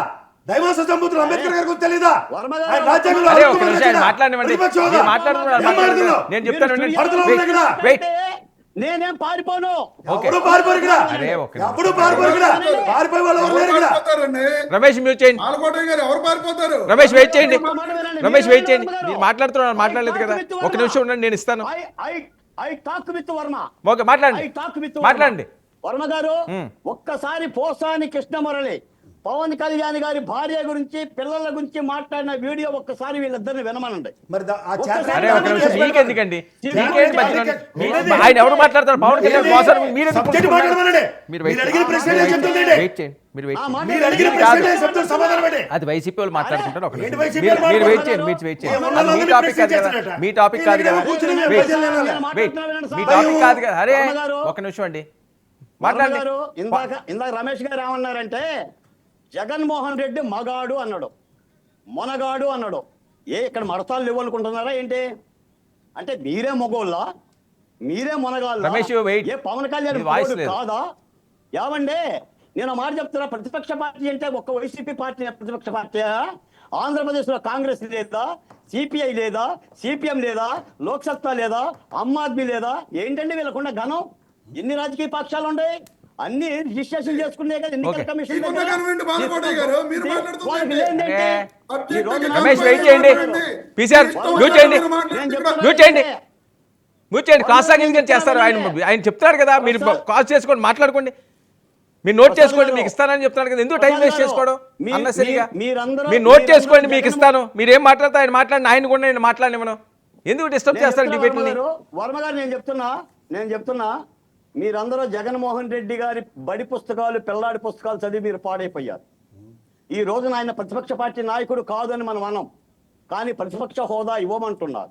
దైవాంశ సంబూతులు అంబేద్కర్ గారికి తెలీదా? వర్మ గారు, ఆయన రాజ్యాంగంలో అరే ఒక్క అడుగుతున్నారు నిమిషం ఆయన కదా? మాట్లాడనివ్వండి. ప్రతిపక్ష హోదా. మీరు మాట్లాడుతున్నారు, ఏం మాట్లాడుతున్నావు? నేను చెప్తాను వినండి. పడుతున్నావు వెయిట్, ఇక్కడ. వెయిట్. నేనేం పారిపోను. ఓకే. ఎప్పుడు పారిపోరు ఇక్కడ. అరే ఒక్క నిమిషం. ఎప్పుడు పారిపోరు ఇక్కడ. పారిపోయే వాళ్ళు ఎవరు లేరు ఇక్కడ. పారిపోతారండి. రమేష్ మ్యూట్ చేయండి. ఆలకోటయ్య గారు ఎవరు పారిపోతారు? రమేష్ వెయిట్ చేయండి. ఒక్క మాట వినండి. రమేష్ వెయిట్ చేయండి. వర్మ గారు. మీరు మాట్లాడుతున్నారు, మాట్లాడలేదు కదా. ఒక నిమిషం ఉండండి, నేను ఇస్తాను. I talk with Varma. Okay మాట్లాడండి, ఐ టాక్ విత్ మాట్లాడండి. వర్మ గారు ఒక్కసారి పోసాని కృష్ణమురళి పవన్ కళ్యాణ్ గారి భార్య గురించి పిల్లల గురించి మాట్లాడిన వీడియో ఒక్కసారి వీళ్ళిద్దరిని వినమనండి. మరి ఆ చేత అరే ఒక నిమిషం మీకెందుకండి? మీకేంటి మధ్యలో? ఆయన ఎవరు మాట్లాడతారు? పవన్ కళ్యాణ్ మోసారు. మీరు సబ్జెక్ట్ మాట్లాడమనండి. మీరు మీరు అడిగిన ప్రశ్నలు ఏం చెప్తుందండి? వెయిట్ చేయండి. మీరు వెయిట్ చేయండి. మీరు అడిగిన ప్రశ్నలు ఏం చెప్తారు? సమాధానం ఏంటి? అది వైసీపీ వాళ్ళు మాట్లాడుకుంటారు. ఒక ఏంటి నిమిషం. వైసీపీ మీరు వాళ్ళు వెయిట్ చేయండి, మీరు వెయిట్ చేయండి. అది మీ టాపిక్ కాదు కదా. మీ టాపిక్ కాదు కదా. వెయిట్ మీ టాపిక్ కాదు కదా. అరే ఒక నిమిషం అండి, మాట్లాడండి. గారు ఇందాక రమేష్ గారు ఏమన్నారంటే జగన్మోహన్ రెడ్డి మగాడు అన్నాడు, మొనగాడు అన్నాడు. ఇక్కడ మడతాలు లేవు అనుకుంటున్నారా ఏంటి? అంటే మీరే మగోళ్ళ, మీరే మొనగాళ్ళ? రమేష్, wait. ఏ పవన్ కళ్యాణ్ ఇది వాయిస్ మగోడు లేదు. కాదా? ఏమండే నేను మాట చెప్తున్నా, ప్రతిపక్ష పార్టీ అంటే ఒక్క వైసీపీ పార్టీ ప్రతిపక్ష పార్టీ? ఆంధ్రప్రదేశ్లో కాంగ్రెస్ లేదా, సిపిఐ లేదా, సిపిఎం లేదా, లోక్సత్తా లేదా, ఆమ్ ఆద్మీ లేదా? ఏంటండి వీళ్ళకున్న ఘనం? ఎన్ని రాజకీయ పక్షాలు ఉన్నాయి? అన్ని రిజిస్ట్రేషన్ చేసుకునే కదా ఎన్నికల ఓకే. కమిషన్ ఈ ఉన్న కారణం బాలకోటయ్య గారు, మీరు మాట్లాడుతున్నారు వాళ్ళకి ఏంటి? లేనిదేంటి? అబ్జెక్ట్ ఈ రోజున రమేష్ వెయిట్ చేయండి. పీసీఆర్ మ్యూట్ చేయండి, మ్యూట్ చేయండి, మ్యూట్ చేయండి. క్రాస్ టాకింగ్ చేస్తారు. ఆయన చెప్తారు కదా, మీరు కాల్ చేసుకోండి, మాట్లాడుకోండి. మీరు నోట్ చేసుకోండి, మీకు ఇస్తానని చెప్తున్నాడు కదా. ఎందుకు టైం వేస్ట్ చేసుకోవడం అన్నసరిగా? మీరు నోట్ చేసుకోండి, మీకు ఇస్తాను. మీరు ఏం మాట్లాడతా ఆయన మాట్లాడిన, ఆయన కూడా నేను మాట్లాడినివ్వను. ఎందుకు డిస్టర్బ్ చేస్తారు డిబేట్ని? వర్మ గారు నేను చెప్తున్నా మీరందరూ జగన్మోహన్ రెడ్డి గారి బడి పుస్తకాలు, పిల్లాడి పుస్తకాలు చదివి మీరు పాడైపోయారు. ఈ రోజున ఆయన ప్రతిపక్ష పార్టీ నాయకుడు కాదని మనం అన్నాం, కానీ ప్రతిపక్ష హోదా ఇవ్వమంటున్నారు.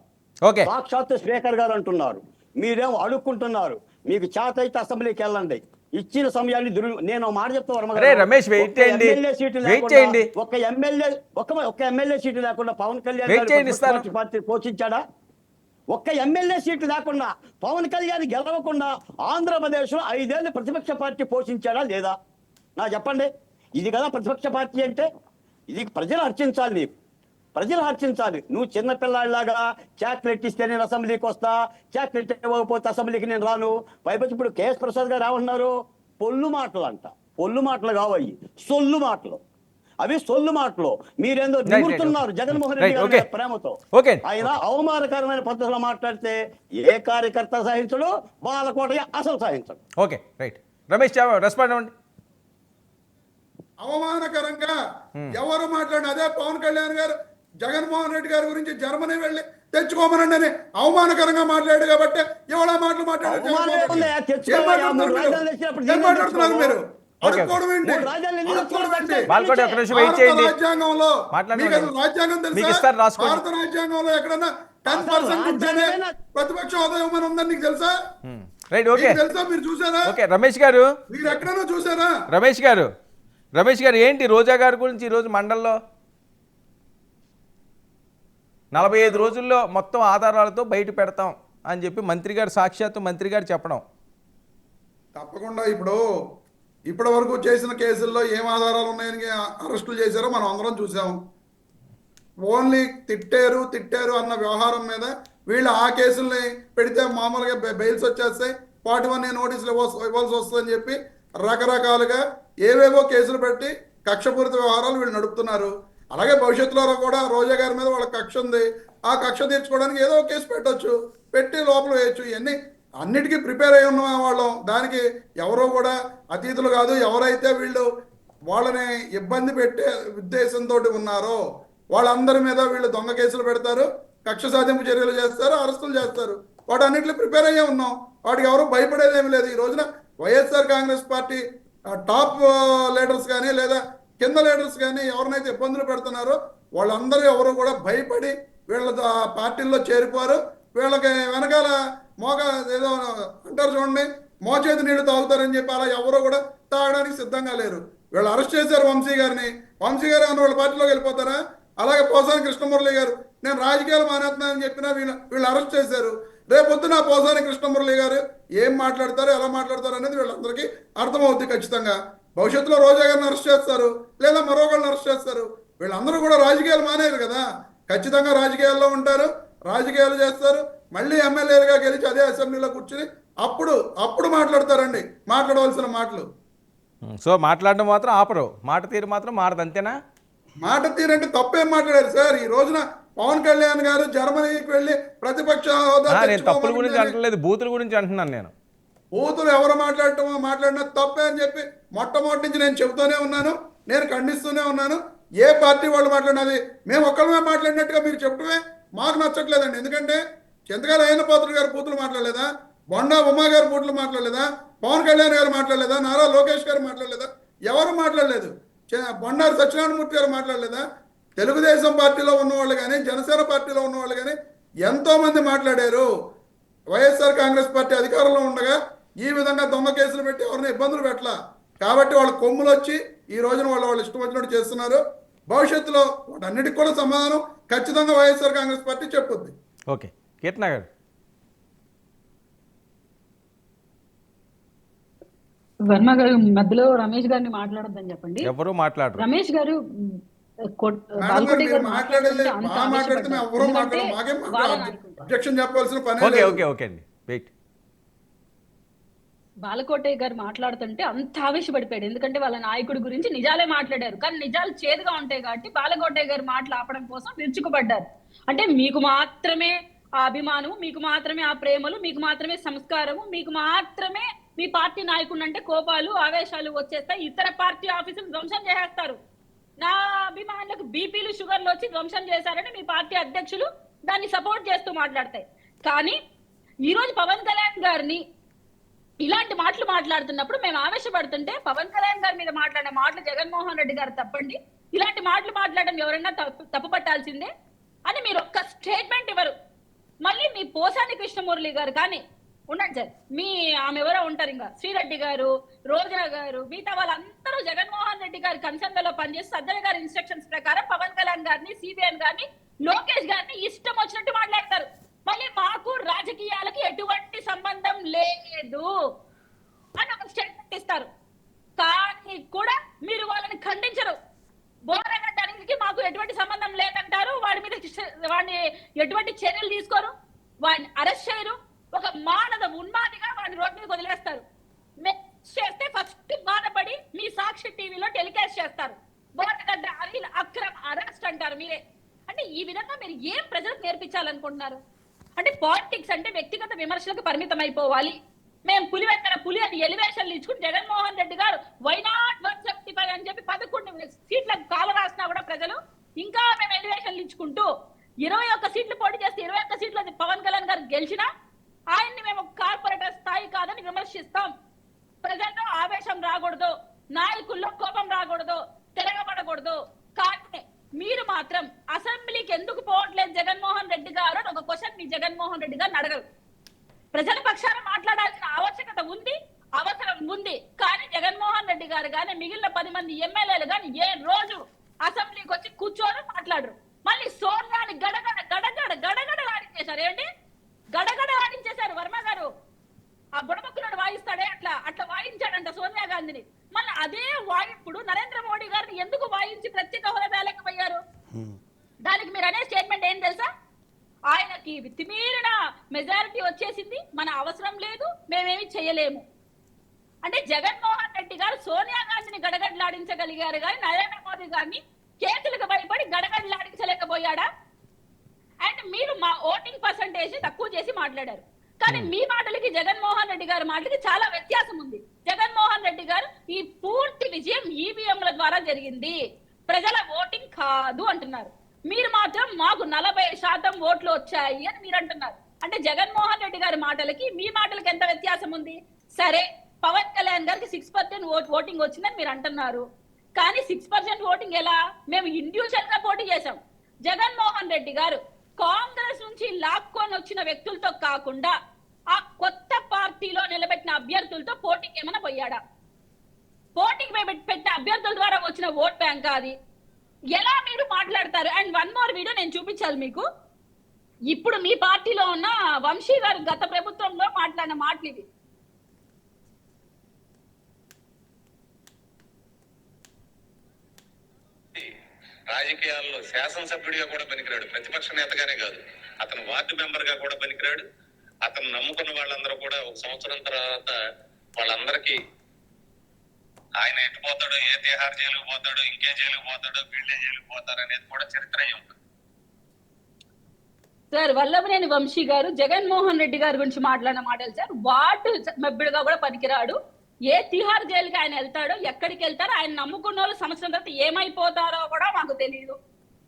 ఓకే, సాక్షాత్ స్పీకర్ గారు అంటున్నారు. మీరేమో అడుక్కుంటున్నారు. మీకు చేత అయితే అసెంబ్లీకి వెళ్ళండి. ఇచ్చిన సమయాన్ని నేను మాట చెప్తా వర్మ గారు. అరే రమేష్ వెయిట్ చేయండి, వెయిట్ చేయండి. ఒక్క ఎమ్మెల్యే సీటు లేకుండా పవన్ కళ్యాణ్ వెయిట్ చేయండి, ఇస్తాను. పార్టీ పోషించాడా? ఒక్క ఎమ్మెల్యే సీటు లేకుండా పవన్ కళ్యాణ్ గెలవకుండా ఆంధ్రప్రదేశ్ లో 5 ఏళ్ళు ప్రతిపక్ష పార్టీ పోషించాడా లేదా? నా చెప్పండి. ఇది కదా ప్రతిపక్ష పార్టీ అంటే? ఇది ప్రజలు హర్షించాలి, నీకు ప్రజలు హర్షించాలి. నువ్వు చిన్నపిల్లాడిలాగా చాక్లెట్ ఇస్తే నేను అసెంబ్లీకి వస్తా, చాక్లెట్ ఇవ్వకపోతే అసెంబ్లీకి నేను రాను. పైపచ్చి ఇప్పుడు కేఎస్ ప్రసాద్ గారు ఏమన్నారు? పొల్లు మాటలు అంట. పొల్లు మాటలు కావయ్యి, సొల్లు మాటలు. అవి సొల్లు మాటలు. మీరేందో నిమురుతున్నారు జగన్మోహన్ రెడ్డి గారి ప్రేమతో. ఆయన అవమానకరమైన పద్ధతిలో మాట్లాడితే ఏ కార్యకర్త సహించడు, బాలకోటయ్య అసలు సహించడు. Okay right. రమేష్ రెస్పాండ్ అవ్వండి. అవమానకరంగా ఎవరు మాట్లాడిన అదే పవన్ కళ్యాణ్ గారు జగన్మోహన్ రెడ్డి గారి గురించి జర్మనీ వెళ్ళి తెచ్చుకోమనండి అని అవమానకరంగా మాట్లాడాడు కాబట్టి ఎవడ మాటలు మాట్లాడారు మీరు? అడుక్కోవడం ఏంటి? రాజ్యాంగంలో మీకు తెలుసా? భారత రాజ్యాంగంలో ఎక్కడన్నా 10% ప్రతిపక్ష హోదా ఇవ్వమని ఉందని నీకు తెలుసా? తెలుసా? మీరు చూసారా? రమేష్ గారు, మీరు ఎక్కడన్నా చూసారా? రమేష్ గారు ఏంటి రోజా గారి గురించి ఈరోజు మండల్లో 45 రోజుల్లో మొత్తం ఆధారాలతో బయట పెడతాం అని చెప్పి మంత్రి గారు, సాక్షాత్తు మంత్రి గారు చెప్పడం. తప్పకుండా ఇప్పటి వరకు చేసిన కేసుల్లో ఏం ఆధారాలు ఉన్నాయని అరెస్టులు చేశారో మనం అందరం చూసాము. ఓన్లీ తిట్టారు అన్న వ్యవహారం మీద వీళ్ళు ఆ కేసుల్ని పెడితే మామూలుగా బెయిల్స్ వచ్చేస్తాయి, 41A నోటీసులు ఇవ్వాల్సి వస్తుందని చెప్పి రకరకాలుగా ఏవేవో కేసులు పెట్టి కక్షపూరిత వ్యవహారాలు వీళ్ళు నడుపుతున్నారు. అలాగే భవిష్యత్తులో కూడా రోజా గారి మీద వాళ్ళ కక్ష ఉంది, ఆ కక్ష తీర్చుకోవడానికి ఏదో కేసు పెట్టొచ్చు, పెట్టి లోపల వేయచ్చు. ఇవన్నీ అన్నిటికీ ప్రిపేర్ అయి ఉన్న వాళ్ళం, దానికి ఎవరో కూడా అతీతులు కాదు. ఎవరైతే వీళ్ళు వాళ్ళని ఇబ్బంది పెట్టే ఉద్దేశంతో ఉన్నారో వాళ్ళందరి మీద వీళ్ళు దొంగ కేసులు పెడతారు, కక్ష సాధింపు చర్యలు చేస్తారు, అరెస్టులు చేస్తారు. వాటన్నిటిని ప్రిపేర్ అయ్యే ఉన్నాం, వాటికి ఎవరు భయపడేది ఏమి లేదు. ఈ రోజున YSR Congress party top leaders కానీ లేదా కింద లీడర్స్ కానీ ఎవరినైతే ఇబ్బందులు పెడుతున్నారో వాళ్ళందరూ ఎవరు కూడా భయపడి వీళ్ళ పార్టీల్లో చేరిపోరు. వీళ్ళకి వెనకాల ఏదో అంటారు చూడండి, మోచేతి నీళ్లు తాగుతారని చెప్పి అలా ఎవరు కూడా తాగడానికి సిద్ధంగా లేరు. వీళ్ళు అరెస్ట్ చేశారు వంశీ గారిని, వంశీ గారు ఏమన్నా వాళ్ళ పార్టీలోకి వెళ్ళిపోతారా? అలాగే పోసాని కృష్ణమురళి గారు నేను రాజకీయాలు మానేస్తున్నానని చెప్పినా వీళ్ళు అరెస్ట్ చేశారు. రేపొద్దున పోసాని కృష్ణమురళి గారు ఏం మాట్లాడతారు, ఎలా మాట్లాడతారు అనేది వీళ్ళందరికీ అర్థమవుద్ది ఖచ్చితంగా. భవిష్యత్తులో రోజా గారిని అరెస్ట్ చేస్తారు, లేదా మరొకళ్ళని అరెస్ట్ చేస్తారు. వీళ్ళందరూ కూడా రాజకీయాలు మానేరు కదా, ఖచ్చితంగా రాజకీయాల్లో ఉంటారు, రాజకీయాలు చేస్తారు, మళ్ళీ ఎమ్మెల్యేలుగా గెలిచి అదే అసెంబ్లీలో కూర్చుని అప్పుడు మాట్లాడతారండి మాట్లాడవలసిన మాటలు. సో మాట్లాడడం మాత్రం ఆపరు, మాట తీరు మాత్రం మారదు, అంతేనా? మాట తీరంటే తప్పేం మాట్లాడారు సార్? ఈ రోజున పవన్ కళ్యాణ్ గారు జర్మనీకి వెళ్ళి ప్రతిపక్ష హోదా నేను తప్పుల గురించి అంటలేదు, బూతుల గురించి అంటున్నాను. నేను బూతులు ఎవరు మాట్లాడినా తప్పే అని చెప్పి మొట్టమొదటి నుంచి నేను చెబుతూనే ఉన్నాను, నేను ఖండిస్తూనే ఉన్నాను. ఏ పార్టీ వాళ్ళు మాట్లాడినది మేము ఒక్కళ్ళమే మాట్లాడినట్టుగా మీరు చెప్పడమే మాకు నచ్చట్లేదండి. ఎందుకంటే చింతకాయల అయిన పాత్రుడు గారు బూతులు మాట్లాడలేదా, బొండా ఉమా గారు బూతులు మాట్లాడలేదా, పవన్ కళ్యాణ్ గారు మాట్లాడలేదా, నారా లోకేష్ గారు మాట్లాడలేదా? ఎవరు మాట్లాడలేదు. బొండారు సత్యనారాయణమూర్తి గారు మాట్లాడలేదా? తెలుగుదేశం పార్టీలో ఉన్నవాళ్ళు కానీ జనసేన పార్టీలో ఉన్నవాళ్ళు కానీ ఎంతోమంది మాట్లాడారు. వైఎస్ఆర్ కాంగ్రెస్ పార్టీ అధికారంలో ఉండగా ఈ విధంగా దొంగ కేసులు పెట్టి ఎవరిని ఇబ్బందులు పెట్టలా. కాబట్టి వాళ్ళ కొమ్ములు వచ్చి ఈ రోజున వాళ్ళు ఇష్టం వచ్చినట్టు చేస్తున్నారు. భవిష్యత్తులో వాటన్నిటికి కూడా సమాధానం ఖచ్చితంగా వైఎస్ఆర్ కాంగ్రెస్ పార్టీ చెప్పుద్ది. ఓకే, కీర్తన గారు. వర్మ గారు మధ్యలో రమేష్ గారిని మాట్లాడొద్దని చెప్పండి. ఎవరు మాట్లాడరు. రమేష్ గారు బాలకోటయ్య గారు మాట్లాడుతుంటే అంత ఆవేశపడిపోయాడు, ఎందుకంటే వాళ్ళ నాయకుడి గురించి నిజాలే మాట్లాడారు. కానీ నిజాలు చేదుగా ఉంటాయి కాబట్టి బాలకోటయ్య గారు మాటలు ఆపడం కోసం విరుచుకుపడ్డారు. అంటే మీకు మాత్రమే ఆ అభిమానము, మీకు మాత్రమే ఆ ప్రేమలు, మీకు మాత్రమే సంస్కారము, మీకు మాత్రమే మీ పార్టీ నాయకుడు అంటే కోపాలు ఆవేశాలు వచ్చేస్తాయి, ఇతర పార్టీ ఆఫీసులు ధ్వంసం చేసేస్తారు. నా అభిమానులకు బీపీలు షుగర్లు వచ్చి ధ్వంసం చేశారని మీ పార్టీ అధ్యక్షులు దాన్ని సపోర్ట్ చేస్తూ మాట్లాడతాయి. కానీ ఈరోజు పవన్ కళ్యాణ్ గారిని ఇలాంటి మాటలు మాట్లాడుతున్నప్పుడు మేము ఆవేశపడుతుంటే పవన్ కళ్యాణ్ గారి మీద మాట్లాడే మాటలు జగన్మోహన్ రెడ్డి గారు తప్పండి, ఇలాంటి మాటలు మాట్లాడడం ఎవరైనా తప్పు పట్టాల్సిందే అని మీరు ఒక్క స్టేట్మెంట్ ఇవ్వరు. మళ్ళీ మీ పోసాని కృష్ణమురళి గారు కానీ ఉండండి సార్, మీ ఆమె ఎవరో ఉంటారు ఇంకా శ్రీరెడ్డి గారు, రోజా గారు, మిగతా వాళ్ళందరూ జగన్మోహన్ రెడ్డి గారి కన్సర్న్లో పనిచేసి సజ్జల గారి ఇన్స్ట్రక్షన్స్ ప్రకారం పవన్ కళ్యాణ్ గారిని, సిబిఎన్ గారిని, లోకేష్ గారిని ఇష్టం వచ్చినట్టు మాట్లాడతారు. మళ్ళీ మాకు రాజకీయాలకి ఎటువంటి సంబంధం లేదు అని ఒక స్టేట్మెంట్ ఇస్తారు. కానీ కూడా మీరు వాళ్ళని ఖండించరు. బోరగడ్డ అన్నిటికీ మాకు ఎటువంటి సంబంధం లేదంటారు, వాడిని ఎటువంటి చర్యలు తీసుకోరు, వాడిని అరెస్ట్ చేయరు, ఒక మానవ ఉన్మాదిగా వాడిని రోడ్డు మీద వదిలేస్తారు. చేస్తే ఫస్ట్ బాధపడి మీ సాక్షి టీవీలో టెలికాస్ట్ చేస్తారు. బోరగడ్డ అనిల్ అక్రమ్ అరెస్ట్ అంటారు మీరే. అంటే ఈ విధంగా మీరు ఏం ప్రజలకు నేర్పించాలనుకుంటున్నారు? అంటే పాలిటిక్స్ అంటే వ్యక్తిగత విమర్శలకు పరిమితం అయిపోవాలి. మేము పులి వెంకన పులి అని ఎలివేషన్లు ఇచ్చుకుని జగన్మోహన్ రెడ్డి గారు వైనాట్ 175 అని చెప్పి 11 సీట్లకు కాలు రాసినా కూడా ప్రజలు ఇంకా మేము ఎలివేషన్లు ఇచ్చుకుంటూ 21 సీట్లు పోటీ చేస్తే 21 సీట్లు పవన్ కళ్యాణ్ గారు గెలిచినా ఆయన్ని మేము కార్పొరేటర్ స్థాయి కాదని విమర్శిస్తాం. ప్రజల్లో ఆవేశం రాకూడదు, నాయకుల్లో కోపం రాకూడదు, తిరగబడకూడదు. కానీ మీరు మాత్రం అసెంబ్లీకి ఎందుకు పోవట్లేదు జగన్మోహన్ రెడ్డి గారు అని ఒక క్వశ్చన్ మీ జగన్మోహన్ రెడ్డి గారిని అడగరు. ప్రజల పక్షాన మాట్లాడాల్సిన ఆవశ్యకత ఉంది, అవసరం ఉంది. కానీ జగన్మోహన్ రెడ్డి గారు కానీ మిగిలిన 10 మంది ఎమ్మెల్యేలు కానీ ఏ రోజు అసెంబ్లీకి వచ్చి కూర్చోరు, మాట్లాడరు. మళ్ళీ సోనియాని గడగడ గడగడ గడగడ ఆడించేశారు. ఏంటి గడగడ ఆడించేశారు వర్మ గారు. ఆ బుడమక్కులను వాయిస్తాడే అట్లా వాయించాడంట సోనియా గాంధీని. మళ్ళీ అదే వాయింపుడు నరేంద్ర మోడీ గారిని ఎందుకు వాయించి ప్రత్యేక హోదా లేకపోయారు? దానికి మీరు అనే స్టేట్మెంట్ ఏం తెలుసా? ఆయనకి మితిమీరిన మెజారిటీ వచ్చేసింది, మన అవసరం లేదు, మేమేమి చేయలేము. అంటే జగన్మోహన్ రెడ్డి గారు సోనియా గాంధీని గడగడలాడించగలిగారు కానీ నరేంద్ర మోదీ గారిని కేసులకు భయపడి గడగడలాడించలేకపోయాడా? అండ్ మీరు మా ఓటింగ్ పర్సంటేజ్ తక్కువ చేసి మాట్లాడారు, కానీ మీ మాటలకి జగన్మోహన్ రెడ్డి గారి మాటలకి చాలా వ్యత్యాసం ఉంది. జగన్మోహన్ రెడ్డి గారు ఈ పూర్తి విజయం ఈవీఎంల ద్వారా జరిగింది, ప్రజల ఓటింగ్ కాదు అంటున్నారు. మీరు మాత్రం మాకు 40% ఓట్లు వచ్చాయి అని మీరు అంటున్నారు. అంటే జగన్మోహన్ రెడ్డి గారి మాటలకి మీ మాటలకి ఎంత వ్యత్యాసం ఉంది? సరే, పవన్ కళ్యాణ్ గారికి 6% ఓటింగ్ వచ్చిందని మీరు అంటున్నారు, కానీ 6% ఓటింగ్ ఎలా? మేము ఇండివిజువల్ గా పోటీ చేశాం. జగన్మోహన్ రెడ్డి గారు కాంగ్రెస్ నుంచి లాక్కొని వచ్చిన వ్యక్తులతో కాకుండా ఆ కొత్త పార్టీలో నిలబెట్టిన అభ్యర్థులతో పోటీకి ఏమైనా పోయాడా? పోటీకి పెట్టిన అభ్యర్థుల ద్వారా వచ్చిన ఓట్ బ్యాంక్ అది. ఎలా మీరు మాట్లాడతారు? అండ్ వన్ మోర్ వీడియో నేను చూపించాలి మీకు. ఇప్పుడు మీ పార్టీలో ఉన్న వంశీ గారు గత ప్రభుత్వంలో మాట్లాడిన మాటలు ఇవి. రాజకీయాల్లో శాసనసభ్యుడిగా కూడా పనికిరాడు, ప్రతిపక్ష నేతగానే కాదు, అతను వార్డు మెంబర్ గా కూడా పనికిరాడు. అతను నమ్ముకున్న వాళ్ళందరూ కూడా ఒక సంవత్సరం తర్వాత వాళ్ళందరికీ ఆయన ఎటు పోతాడో, ఏ తిహార్ జైలుకు పోతాడో, ఇంకే జైలుకు పోతాడో, వీళ్ళే జైలుకు పోతారు అనేది కూడా చరిత్ర అయి ఉంటుంది. సార్, వల్లభనేని వంశీ గారు జగన్మోహన్ రెడ్డి గారి గురించి మాట్లాడిన మాటలు సార్. వార్డు సభ్యుడిగా కూడా పనికిరాడు, ఏ తిహార్ జైలుకి ఆయన వెళ్తాడో, ఎక్కడికి వెళ్తారో, ఆయన నమ్ముకున్న వాళ్ళు సంవత్సరం తర్వాత ఏమైపోతారో కూడా మాకు తెలియదు.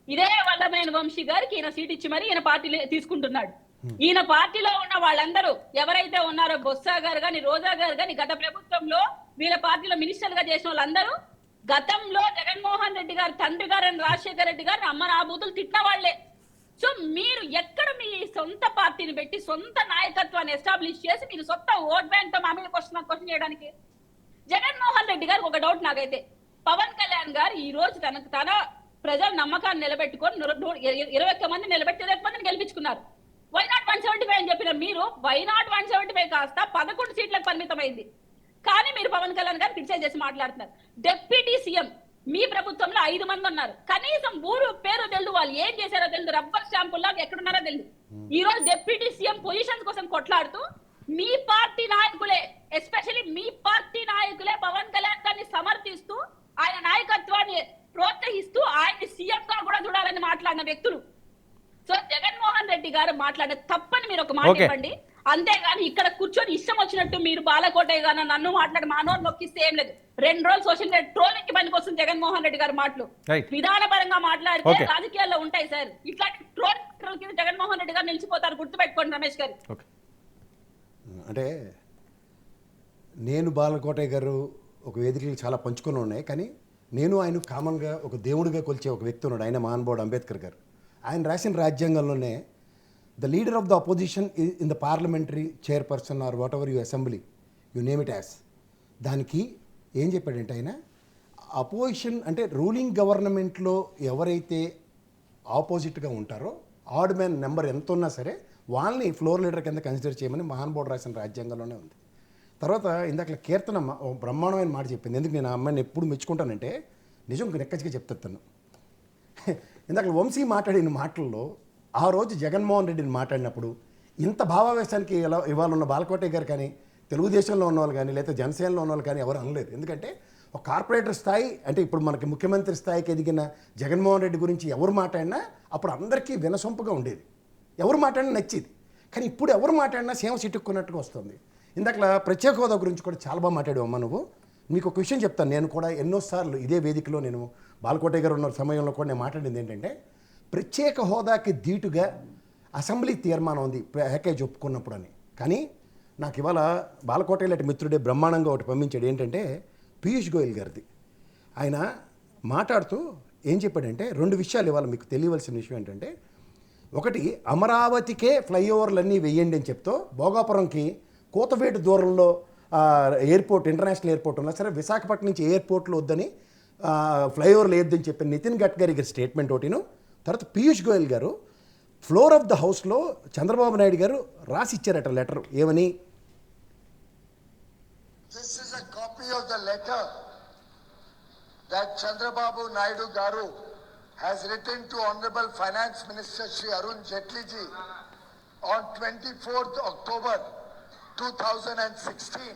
ఇదే వల్లభనేని వంశీ గారికి ఈయన సీట్ ఇచ్చి మరి ఈయన పార్టీ తీసుకుంటున్నాడు. ఈయన పార్టీలో ఉన్న వాళ్ళందరూ ఎవరైతే ఉన్నారో, బొత్స గారు కానీ, రోజా గారు కానీ, గత ప్రభుత్వంలో వీళ్ళ పార్టీలో మినిస్టర్ గా చేసిన వాళ్ళందరూ గతంలో జగన్మోహన్ రెడ్డి గారు తండ్రి గారు రాజశేఖర రెడ్డి గారిని అమ్మ నా బూతులు తిట్టిన వాళ్లే. సో మీరు ఎక్కడ మీ సొంత పార్టీని పెట్టి సొంత నాయకత్వాన్ని ఎస్టాబ్లిష్ చేసి మీరు సొంత ఓట్ బ్యాంక్ తో మా మీద క్వశ్చన్ చేయడానికి? జగన్మోహన్ రెడ్డి గారికి ఒక డౌట్ నాకైతే, పవన్ కళ్యాణ్ గారు ఈ రోజు తన ప్రజల నమ్మకాన్ని నిలబెట్టుకొని 21 మంది నిలబెట్టి 20 మందిని గెలిపించుకున్నారు. వై నాట్ 175 అని చెప్పిన మీరు వై నాట్ 175 కాస్త 11 సీట్లకు పరిమితమైంది. కానీ మీరు పవన్ కళ్యాణ్ గారు క్రిటిసైజ్ చేసి మాట్లాడుతున్నారు. డిప్యూటీ సీఎం మీ ప్రభుత్వంలో 5 మంది ఉన్నారు, కనీసం ఊరు పేరు తెలుసు, వాళ్ళు ఏం చేశారో తెలుసు, రబ్బర్ స్టాంపుల్లాగా ఎక్కడున్నారో తెలుసు. ఈ రోజు డిప్యూటీ సీఎం పొజిషన్స్ కోసం కొట్లాడుతూ మీ పార్టీ నాయకులే, ఎస్పెషల్లీ మీ పార్టీ నాయకులే పవన్ కళ్యాణ్ గారిని సమర్థిస్తూ ఆయన నాయకత్వాన్ని ప్రోత్సహిస్తూ ఆయన సీఎం గా కూడా చూడాలని మాట్లాడిన వ్యక్తులు. సో జగన్మోహన్ రెడ్డి గారు మాట్లాడే తప్పని మీరు ఒక మాట ఇవ్వండి, అంతేగాని ఇక్కడ కూర్చొని ఇష్టం వచ్చినట్టు మీరు బాలకోటయ్య గాను నన్ను మాట్లాడి మానోరు నొక్కిస్తే ఏం లేదు. 2 రోజులు సోషల్ మీడియా ట్రోలింగ్ కి పనికి వస్తుంది జగన్మోహన్ రెడ్డి గారి మాటలు. విధానపరంగా మాట్లాడితే రాజకీయాల్లో ఉంటాయి సార్, ఇట్లాంటి ట్రోల్ కింద జగన్మోహన్ రెడ్డి గారు నిలిచిపోతారు, గుర్తుపెట్టుకోండి రమేష్ గారు. అంటే నేను బాలకోటయ్య గారు ఒక వేదికలు చాలా పంచుకొని ఉన్నాయి, కానీ నేను ఆయన కామన్గా ఒక దేవుడిగా కొలిచే ఒక వ్యక్తి ఉన్నాడు, ఆయన మహానుభావుడు అంబేద్కర్ గారు. ఆయన రాసిన రాజ్యాంగంలోనే the leader of the opposition in the parliamentary chairperson or whatever you assembly you name it as, దానికి ఏం చెప్పాడంటే ఆయన అపోజిషన్ అంటే రూలింగ్ గవర్నమెంట్లో ఎవరైతే ఆపోజిట్గా ఉంటారో ఆడ్ మ్యాన్ నెంబర్ ఎంత ఉన్నా సరే వాళ్ళని ఫ్లోర్ లీడర్ కింద కన్సిడర్ చేయమని మహానుభావుడు రాసిన రాజ్యాంగంలోనే ఉంది. తర్వాత ఇందాక కీర్తనమ్మ ఓ బ్రహ్మాండమైన మాట చెప్పింది. ఎందుకు నేను ఆ అమ్మాయిని ఎప్పుడు మెచ్చుకుంటానంటే నిజం నెక్కచ్చిగా చెప్తాను. ఇందాక వంశీ మాట్లాడిన మాటల్లో ఆ రోజు జగన్మోహన్ రెడ్డిని మాట్లాడినప్పుడు ఇంత భావావేశానికి ఇవాళ ఉన్న బాలకోటయ్య గారు కానీ, తెలుగుదేశంలో ఉన్నవాళ్ళు కానీ, లేదా జనసేనలో ఉన్నవాళ్ళు కానీ ఎవరు అనలేదు. ఎందుకంటే ఒక కార్పొరేటర్ స్థాయి అంటే ఇప్పుడు మనకి ముఖ్యమంత్రి స్థాయికి ఎదిగిన జగన్మోహన్ రెడ్డి గురించి ఎవరు మాట్లాడినా అప్పుడు అందరికీ వినసొంపుగా ఉండేది, ఎవరు మాట్లాడినా నచ్చేది. కానీ ఇప్పుడు ఎవరు మాట్లాడినా సేమ చిట్టుక్కున్నట్టుగా వస్తుంది. ఇందాక ప్రత్యేక హోదా గురించి కూడా చాలా బాగా మాట్లాడావు అమ్మ నువ్వు. మీకు ఒక విషయం చెప్తాను, నేను కూడా ఎన్నోసార్లు ఇదే వేదికలో నేను బాలకోటయ్య గారు ఉన్న సమయంలో కూడా నేను మాట్లాడింది ఏంటంటే ప్రత్యేక హోదాకి ధీటుగా అసెంబ్లీ తీర్మానం ఉంది ప్యాకేజ్ ఒప్పుకున్నప్పుడు అని. కానీ నాకు ఇవాళ బాలకోటయ్య లాంటి మిత్రుడే బ్రహ్మాండంగా ఒకటి పంపించాడు, ఏంటంటే పీయూష్ గోయల్ గారిది. ఆయన మాట్లాడుతూ ఏం చెప్పాడంటే 2 విషయాలు ఇవాళ మీకు తెలియవలసిన విషయం ఏంటంటే, ఒకటి అమరావతికే ఫ్లైఓవర్లన్నీ వెయ్యండి అని చెప్తూ భోగాపురంకి కోతవేటు దూరంలో ఎయిర్పోర్ట్ ఇంటర్నేషనల్ ఎయిర్పోర్ట్ ఉన్నా సరే విశాఖపట్నం నుంచి ఎయిర్పోర్ట్లో వద్దని ఫ్లైఓవర్లు వేయొద్దని చెప్పిన నితిన్ గడ్కరీ గారి స్టేట్మెంట్ ఒకటిను. తర్వాత పీయూష్ గోయల్ గారు ఫ్లోర్ ఆఫ్ ద హౌస్లో చంద్రబాబు నాయుడు గారు రాసి ఇచ్చారట లెటర్, ఏమని? This is a copy of the letter that Chandrababu Naidu Garu has written to Honorable Finance Minister Shri Arun Jaitley ji on 24th October 2016.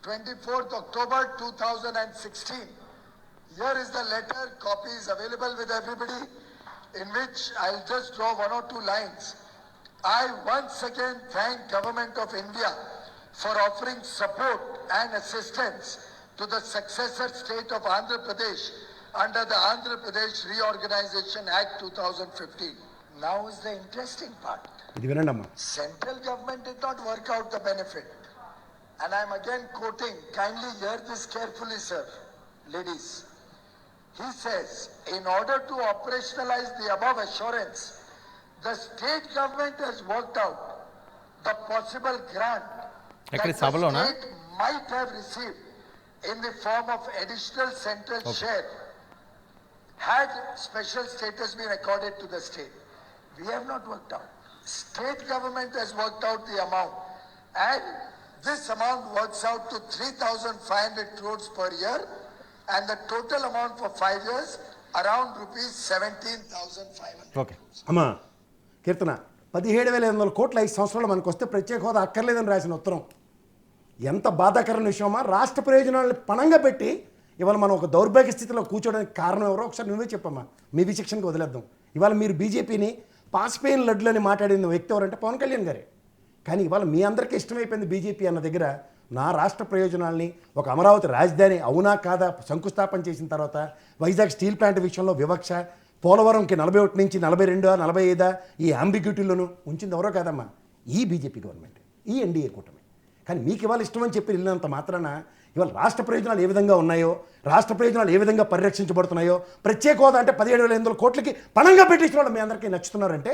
24th October 2016. Here is the letter, copy is available with everybody, in which I'll just draw one or two lines. I once again thank Government of India for offering support and assistance to the successor state of Andhra Pradesh under the Andhra Pradesh Reorganization Act 2015. Now is the interesting part. Central government did not work out the benefit. And I'm again quoting, kindly hear this carefully, sir, ladies. He says, in order to operationalize the above assurance, the state government has worked out the possible grant that the state might have received in the form of additional central share had special status been accorded to the state. We have not worked out. State government has worked out the amount, and this amount works out to 3,500 crores per year, and the total amount for 5 years around rupees 17,500. Okay అమ్మా కీర్తన 17,500 కోట్ల 5 సంవత్సరాలు మనకు వస్తే ప్రత్యేక హోదా అక్కర్లేదని రాసిన ఉత్తరం ఎంత బాధాకరమైన విషయమా. రాష్ట్ర ప్రయోజనాలను పణంగా పెట్టి ఇవాళ మనం ఒక దౌర్భాగ్య స్థితిలో కూర్చోడానికి కారణం ఎవరో ఒకసారి నువ్వే చెప్పమ్మా. మీ విచక్షణకు వదిలేద్దాం. ఇవాళ మీరు బీజేపీని పాసిపోయిన లడ్లని మాట్లాడిన వ్యక్తి ఎవరంటే పవన్ కళ్యాణ్ గారే. కానీ ఇవాళ మీ అందరికీ ఇష్టమైపోయింది బీజేపీ అన్న దగ్గర నా రాష్ట్ర ప్రయోజనాల్ని ఒక అమరావతి రాజధాని అవునా కాదా శంకుస్థాపన చేసిన తర్వాత వైజాగ్ స్టీల్ ప్లాంట్ విషయంలో వివక్ష, పోలవరంకి 41 నుంచి 42, 45 ఈ అంబిగ్యూటీలను ఉంచింది ఎవరో కాదమ్మా ఈ బీజేపీ గవర్నమెంట్, ఈ ఎన్డీఏ కూటమి. కానీ మీకు ఇవాళ ఇష్టమని చెప్పి వెళ్ళినంత మాత్రాన ఇవాళ రాష్ట్ర ప్రయోజనాలు ఏ విధంగా ఉన్నాయో, రాష్ట్ర ప్రయోజనాలు ఏ విధంగా పరిరక్షించబడుతున్నాయో, ప్రత్యేక హోదా అంటే 17,500 కోట్లకి పణంగా పెట్టించిన వాళ్ళు మీ అందరికీ నచ్చుతున్నారంటే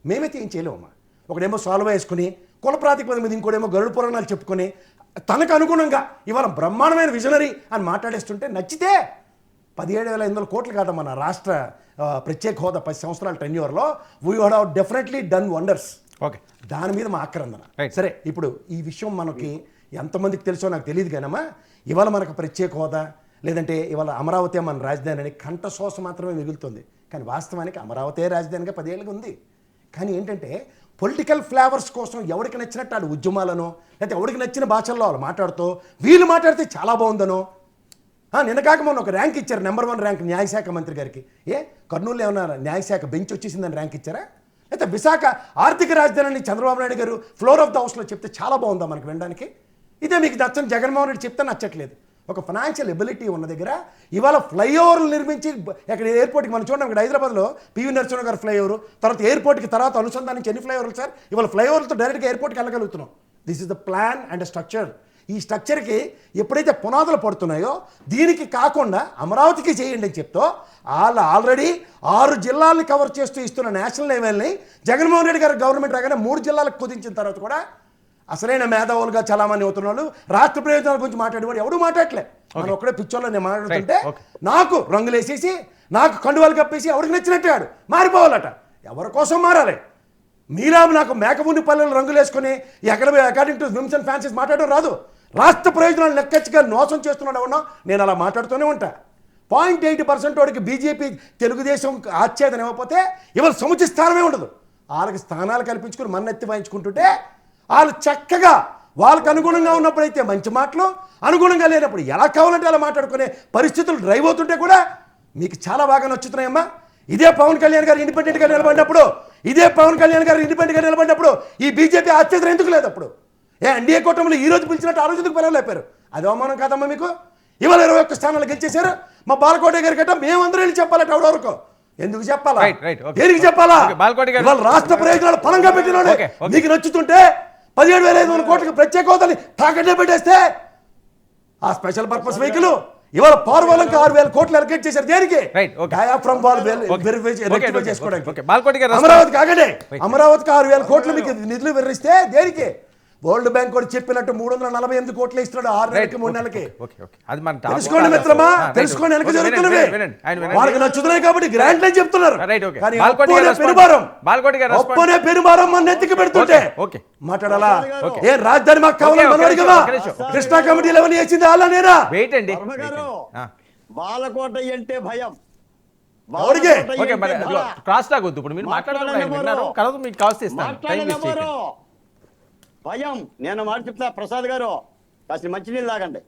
మేమైతే ఏం చేయలేమమ్మా. ఒకడేమో సాల్వ్ వేసుకుని కుల ప్రాతిపదిక మీద ఇంకోటేమో గరుడు పురాణాలు చెప్పుకొని తనకు అనుగుణంగా ఇవాళ బ్రహ్మాండమైన విజనరీ అని మాట్లాడేస్తుంటే నచ్చితే 17,500 కోట్లు కాదమ్మా నా రాష్ట్ర ప్రత్యేక హోదా 10 సంవత్సరాల టెన్యూర్లో we would have definitely done wonders. Okay, దాని మీద మా ఆక్రందన. సరే, ఇప్పుడు ఈ విషయం మనకి ఎంతమందికి తెలుసో నాకు తెలియదు కానమ్మా, ఇవాళ మనకు ప్రత్యేక హోదా లేదంటే ఇవాళ అమరావతి మన రాజధాని అని కంఠశోష మాత్రమే మిగులుతుంది. కానీ వాస్తవానికి అమరావతి రాజధానిగా 10 ఏళ్ళుగా ఉంది. కానీ ఏంటంటే పొలిటికల్ ఫ్లేవర్స్ కోసం ఎవరికి నచ్చినట్టు వాళ్ళు ఉద్యమాలను లేకపోతే ఎవరికి నచ్చిన భాషల్లో వాళ్ళు మాట్లాడుతూ వీళ్ళు మాట్లాడితే చాలా బాగుందనో. నిన్న కాక మొన్న ఒక ర్యాంక్ ఇచ్చారు, నెంబర్ 1 ర్యాంక్ న్యాయశాఖ మంత్రి గారికి. కర్నూలులో ఏమన్నా న్యాయశాఖ బెంచ్ వచ్చేసిందని ర్యాంక్ ఇచ్చారా? అయితే విశాఖ ఆర్థిక రాజధాని చంద్రబాబు నాయుడు గారు ఫ్లోర్ ఆఫ్ ద హౌస్లో చెప్తే చాలా బాగుందా మనకు వినడానికి? ఇదే మీకు నచ్చని జగన్మోహన్ రెడ్డి చెప్తే నచ్చట్లేదు. ఒక ఫైనాన్షియల్ ఎబిలిటీ ఉన్న దగ్గర ఇవాళ ఫ్లైఓవర్లు నిర్మించి ఎక్కడ ఎయిర్పోర్ట్కి మనం చూడండి, ఇక్కడ హైదరాబాద్లో పివి నరసింహ గారు ఫ్లైఓవర్, తర్వాత ఎయిర్పోర్ట్కి తర్వాత అనుసంధానించి ఎన్ని ఫ్లైఓవర్లు సార్? ఇవాళ ఫ్లైఓవర్లతో డైరెక్ట్గా ఎయిర్పోర్ట్కి వెళ్ళగలుగుతున్నాం. This is the plan and structure. ఈ స్ట్రక్చర్కి ఎప్పుడైతే పునాదులు పడుతున్నాయో దీనికి కాకుండా అమరావతికి చేయండి అని చెప్తూ వాళ్ళు ఆల్రెడీ 6 జిల్లాల్ని కవర్ చేస్తూ ఇస్తున్న నేషనల్ హైవేల్ని జగన్మోహన్ రెడ్డి గారి గవర్నమెంట్ రాగానే 3 జిల్లాలకు కుదించిన తర్వాత కూడా అసలైన మేధావులుగా చాలామంది అవుతున్నాడు. రాష్ట్ర ప్రయోజనాల గురించి మాట్లాడేవాడు ఎవడు మాట్లాడలే. మనం ఒక్కడే పిక్చర్లో నేను మాట్లాడుతుంటే నాకు రంగులు వేసేసి నాకు కండువాలు కప్పేసి ఎవరికి నచ్చినట్టాడు మారిపోవాలట. ఎవరి కోసం మారాలి? మీరాబు నాకు మేకముండి పల్లెలు రంగులు వేసుకొని ఎక్కడ according to whims and fancies మాట్లాడడం రాదు. రాష్ట్ర ప్రయోజనాలు లెక్కచ్చిగా మోసం చేస్తున్నాడు ఎవడో నేను అలా మాట్లాడుతూనే ఉంటా. 0.8% వాడికి బీజేపీ తెలుగుదేశం ఆచ్ఛేదన ఇవ్వకపోతే ఇవాళ సముచిత స్థానమే ఉండదు. వాళ్ళకి స్థానాలు కల్పించుకుని మన్నెత్తి వాయించుకుంటుంటే వాళ్ళు చక్కగా వాళ్ళకు అనుగుణంగా ఉన్నప్పుడైతే మంచి మాటలు, అనుగుణంగా లేనప్పుడు ఎలా కావాలంటే అలా మాట్లాడుకునే పరిస్థితులు డ్రైవ్ అవుతుంటే కూడా మీకు చాలా బాగా నచ్చుతున్నాయమ్మా. ఇదే పవన్ కళ్యాణ్ గారు ఇండిపెండెంట్గా నిలబడినప్పుడు, ఈ బీజేపీ ఆశ్చర్యం ఎందుకు లేదు? అప్పుడు ఎన్డీఏ కూటమిలో ఈ రోజు పిలిచినట్టు ఆ రోజు ఎందుకు పిలవలేపారు? అది అవమానం కాదమ్మా మీకు. ఇవాళ 21 స్థానాలు గెలిచేశారు. మా బాలకోట గారి గట్ట మేమందరూ వెళ్ళి చెప్పాలట ఎవడెవరకు ఎందుకు చెప్పాలా? దేనికి చెప్పాలా? ఇవాళ రాష్ట్ర ప్రయోజనాలు పరంగా పెట్టినాడు. మీకు నచ్చుతుంటే 17,500 కోట్లకి ప్రత్యేక హోదాని తాకట్టే పెట్టేస్తే ఆ స్పెషల్ పర్పస్ వెహికల్ ఇవాళ పోలవరంకి 6,000 కోట్లు అలొకేట్ చేశారు. దేనికి? అమరావతికి 6,000 కోట్లు మీకు నిధులు వెర్రిస్తే దేనికి? వరల్డ్ బ్యాంక్ కూడా చెప్పినట్టు 348 కోట్లు ఇస్తున్నాడు 6 నెలలకి 3 నెలలకి. తెలుసుకోండి మిత్రమా, తెలుసుకోండి. వెనక జరుగుతున్నవి వాళ్ళకి నచ్చుతున్నాయి కాబట్టి గ్రాంట్ అని చెప్తున్నారు. కానీ ఒప్పనే పెరుమారం మన నెత్తికి పెడుతుంటే మాట్లాడాలా? ఏ రాజధాని మాకు కావాలని కదా కృష్ణా కమిటీలు ఎవరిని వేసింది వాళ్ళ నేనా? బాలకోట అంటే భయం, ఎవరికి? ఓకే మరి క్రాస్ టాక్ వద్దు. ఇప్పుడు మీరు మాట్లాడుతున్నారు, ఆయన విన్నారు కదా, మీకు కాస్ట్ ఇస్తాను, టైం వేస్ట్ చేయకండి. భయం. నేను మాట చెప్తా, ప్రసాద్ గారు కాస్త మంచినీళ్ళు తాగండి.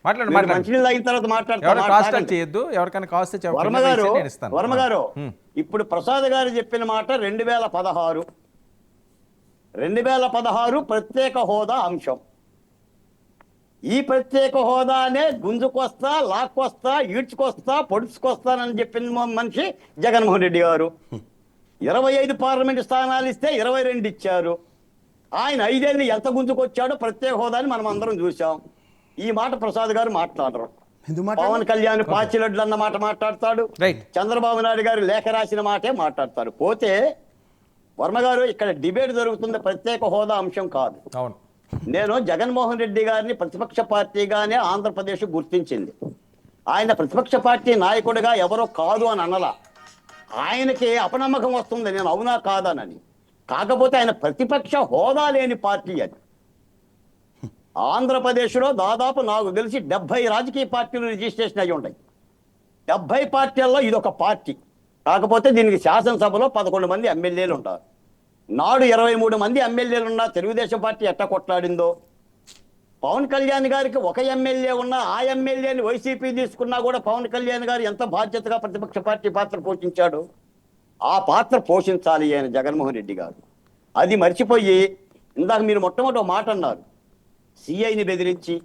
మాట్లాడండి, మీరు మాట్లాడండి. మంచినీళ్ళు తాగిన తర్వాత ఎవరు క్రాస్ టాక్ మాట్లాడతారు. చేయొద్దు, ఎవరికైనా కాస్ట్ వర్మ గారు, నేను ఇస్తాను. వర్మ గారు, ఇప్పుడు ప్రసాద్ గారు చెప్పిన మాట 2016 ప్రత్యేక హోదా అంశం. ఈ ప్రత్యేక హోదానే గుంజుకొస్తా, లాక్కొస్తా, ఈడ్చుకొస్తా, పొడుచుకొస్తానని చెప్పిన మనిషి జగన్మోహన్ రెడ్డి గారు. 25 పార్లమెంటు స్థానాలు ఇస్తే 22 ఇచ్చారు. ఆయన 5 ఏళ్ళు ఎంత గుంజుకొచ్చాడో ప్రత్యేక హోదాని మనం అందరం చూసాం. ఈ మాట ప్రసాద్ గారు మాట్లాడరు. పవన్ కళ్యాణ్ పాచిలడ్లు అన్న మాట మాట్లాడతాడు, చంద్రబాబు నాయుడు గారు లేఖ రాసిన మాటే మాట్లాడతారు. పోతే వర్మ గారు, ఇక్కడ డిబేట్ జరుగుతుంది ప్రత్యేక హోదా అంశం కాదు. అవును, నేను జగన్మోహన్ రెడ్డి గారిని ప్రతిపక్ష పార్టీగానే ఆంధ్రప్రదేశ్ గుర్తించింది. ఆయన ప్రతిపక్ష పార్టీ నాయకుడిగా ఎవరో కాదు అని అనలా. ఆయనకి అపనమ్మకం వస్తుంది నేను అవునా కాదనని. కాకపోతే ఆయన ప్రతిపక్ష హోదా లేని పార్టీ అది. ఆంధ్రప్రదేశ్లో దాదాపు నాకు తెలిసి 70 రాజకీయ పార్టీలు రిజిస్ట్రేషన్ అయ్యి ఉంటాయి. 70 పార్టీల్లో ఇదొక పార్టీ. కాకపోతే దీనికి శాసనసభలో 11 మంది ఎమ్మెల్యేలు ఉంటారు. నాడు 23 మంది ఎమ్మెల్యేలు ఉన్నా తెలుగుదేశం పార్టీ ఎట్ట కొట్లాడిందో, పవన్ కళ్యాణ్ గారికి ఒక ఎమ్మెల్యే ఉన్నా ఆ ఎమ్మెల్యేని వైసీపీ తీసుకున్నా కూడా పవన్ కళ్యాణ్ గారు ఎంత బాధ్యతగా ప్రతిపక్ష పార్టీ పాత్ర పోషించాడు. ఆ పాత్ర పోషించాలి ఆయన జగన్మోహన్ రెడ్డి గారు. అది మర్చిపోయి ఇందాక మీరు మొట్టమొదటి మాట అన్నారు, సిఐని బెదిరించి,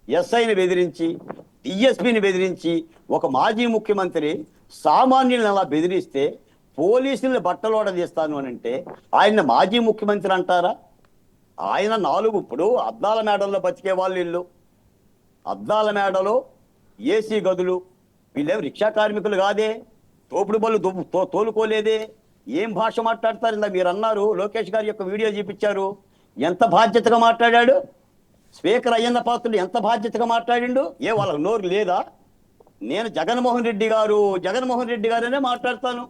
ఎస్ఐని బెదిరించి, డిఎస్పీని బెదిరించి ఒక మాజీ ముఖ్యమంత్రి సామాన్యులను అలా బెదిరిస్తే పోలీసుల్ని బట్టలోడ తీస్తాను అని అంటే ఆయన మాజీ ముఖ్యమంత్రి అంటారా? ఆయన 4 ఇప్పుడు అద్దాల మేడల్లో బతికే వాళ్ళు ఇల్లు, అద్దాల మేడలో ఏసీ గదులు, వీళ్ళేం రిక్షా కార్మికులు కాదే, తోపుడు బళ్ళు తోలుకోలేదే, ఏం భాష మాట్లాడతారు? ఇందా మీరు అన్నారు, లోకేష్ గారి యొక్క వీడియో చూపించారు, ఎంత బాధ్యతగా మాట్లాడాడు. స్పీకర్ అయ్యన్న పాత్రుడు ఎంత బాధ్యతగా మాట్లాడిండు. వాళ్ళకి నోరు లేదా? నేను జగన్మోహన్ రెడ్డి గారనే మాట్లాడతాను.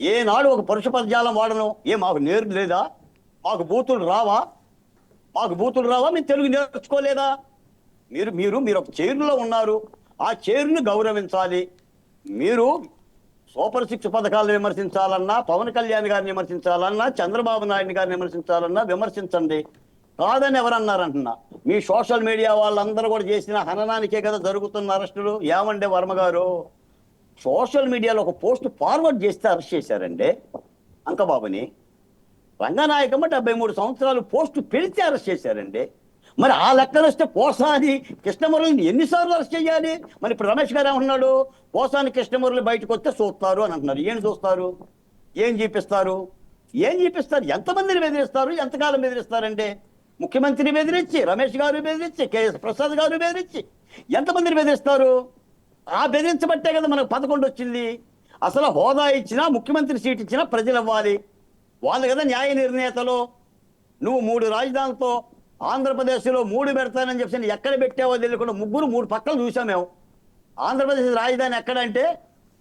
ఏనాడు ఒక పరుష పదజాలం వాడను. మాకు నేరు లేదా? మాకు బూతులు రావా? మేము తెలుగు నేర్చుకోలేదా? మీరు ఒక చైర్లో ఉన్నారు, ఆ చైర్ను గౌరవించాలి. మీరు సూపర్ 6 పథకాలను విమర్శించాలన్నా, పవన్ కళ్యాణ్ గారిని విమర్శించాలన్నా, చంద్రబాబు నాయుడు గారిని విమర్శించాలన్నా విమర్శించండి. కాదని ఎవరన్నారంటున్నా? మీ సోషల్ మీడియా వాళ్ళందరూ కూడా చేసిన హననానికే కదా జరుగుతున్న అరెస్టులు. ఏమండే వర్మ గారు, సోషల్ మీడియాలో ఒక పోస్ట్ ఫార్వర్డ్ చేస్తే అరెస్ట్ చేశారండి అంకబాబుని. రంగనాయకమ్మ 73 సంవత్సరాలు పోస్టు పెడితే అరెస్ట్ చేశారండి. మరి ఆ లెక్కన వస్తే పోసాని కృష్ణమురళిని ఎన్నిసార్లు అరెస్ట్ చేయాలి? మరి ఇప్పుడు రమేష్ గారు ఏమంటున్నాడు, పోసాని కృష్ణమురళి బయటకు వస్తే చూస్తారు అని అంటున్నారు. ఏం చూస్తారు? ఏం చూపిస్తారు? ఎంతమందిని బెదిరిస్తారు? ఎంతకాలం బెదిరిస్తారండి? ముఖ్యమంత్రిని బెదిరించి, రమేష్ గారు బెదిరించి, కేఎస్ ప్రసాద్ గారు బెదిరించి ఎంతమందిని బెదిరిస్తారు? ఆ బెదిరించబట్టే కదా మనకు 11 వచ్చింది. అసలు హోదా ఇచ్చినా, ముఖ్యమంత్రి సీట్ ఇచ్చినా ప్రజలు ఇవ్వాలి. వాళ్ళు కదా న్యాయ నిర్ణేతలు. నువ్వు 3 రాజధానులతో ఆంధ్రప్రదేశ్లో 3 పెడతానని చెప్పి ఎక్కడ పెట్టావో తెలియకుండా 3 పక్కలు చూసాం మేము. ఆంధ్రప్రదేశ్ రాజధాని ఎక్కడంటే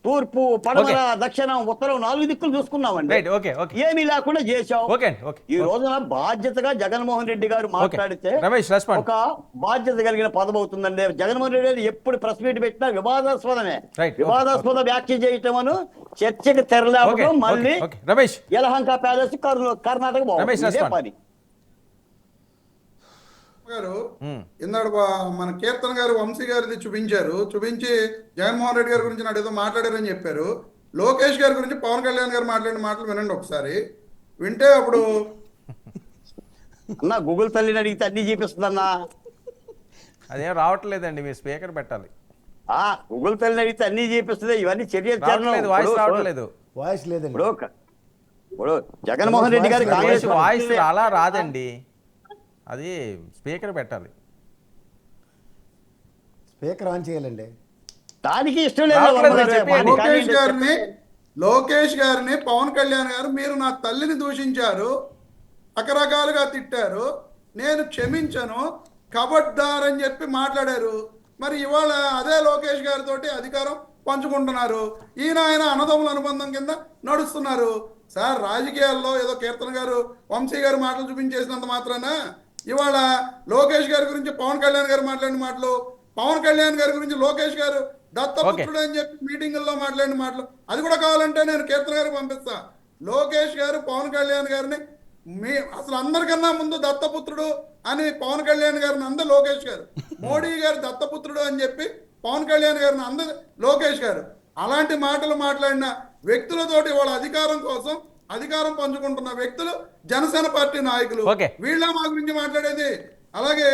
తూర్పు, పడమర, దక్షిణం, ఉత్తరం 4 దిక్కులు చూసుకున్నామండి. ఏమీ లేకుండా చేశావు. ఈ రోజున బాధ్యతగా జగన్మోహన్ రెడ్డి గారు మాట్లాడితే ఒక బాధ్యత కలిగిన పదవి అవుతుందండి. జగన్మోహన్ రెడ్డి గారు ఎప్పుడు ప్రెస్ మీట్ పెట్టినా వివాదాస్పదమే. వివాదాస్పద వ్యాఖ్య చేయటం, చర్చకి తెరలేపడం, మళ్ళీ యలహంక ప్యాలెస్ కర్ణాటక పని. గారు ఇందాడు మన కీర్తన గారు వంశీ గారిది చూపించి జగన్మోహన్ రెడ్డి గారి గురించి నాడు ఏదో మాట్లాడారని చెప్పారు. లోకేష్ గారి గురించి పవన్ కళ్యాణ్ గారు మాట్లాడిన మాటలు వినండి ఒకసారి. వింటే అప్పుడు అన్నా గూగుల్ తల్లిని అడిగితే అన్ని చూపిస్తుందన్నా. అదేం రావట్లేదండి, మీరు స్పీకర్ పెట్టాలి. గూగుల్ తల్లిని అడిగితే అన్ని చూపిస్తుంది. ఇవన్నీ చర్యలు వాయిస్ లేదండి. ఇప్పుడు జగన్మోహన్ రెడ్డి గారి కాంగ్రెస్ వాయిస్ అలా రాదండి, అది స్పీకర్ పెట్టాలి. స్పీకర్ ఆన్ చేయాలండి. దానికి ఇష్టం లేదు. లోకేష్ గారిని పవన్ కళ్యాణ్ గారు మీరు నా తల్లిని దూషించారు, రకరకాలుగా తిట్టారు, నేను క్షమించను, కబడ్దార్ అని చెప్పి మాట్లాడారు. మరి ఇవాళ అదే లోకేష్ గారితో అధికారం పంచుకుంటున్నారు. ఆయన అన్నదమ్ముల అనుబంధం కింద నడుస్తున్నారు. సార్, రాజకీయాల్లో ఏదో కీర్తన గారు వంశీ గారు మాటలు చూపించేసినంత మాత్రాన ఇవాళ లోకేష్ గారి గురించి పవన్ కళ్యాణ్ గారు మాట్లాడిన మాటలు పవన్ కళ్యాణ్ గారి గురించి లోకేష్ గారు దత్తపుత్రుడు అని చెప్పి మీటింగుల్లో మాట్లాడిన మాటలు, అది కూడా కావాలంటే నేను కీర్తన గారికి పంపిస్తా. లోకేష్ గారు పవన్ కళ్యాణ్ గారిని అసలు అందరికన్నా ముందు దత్తపుత్రుడు అని పవన్ కళ్యాణ్ గారిని అందరు లోకేష్ గారు, మోడీ గారు దత్తపుత్రుడు అని చెప్పి పవన్ కళ్యాణ్ గారిని అందరు లోకేష్ గారు. అలాంటి మాటలు మాట్లాడిన వ్యక్తులతోటి వాళ్ళ అధికారం కోసం అధికారం పంచుకుంటున్న వ్యక్తులు జనసేన పార్టీ నాయకులు. వీళ్ళ మా గురించి మాట్లాడేది. అలాగే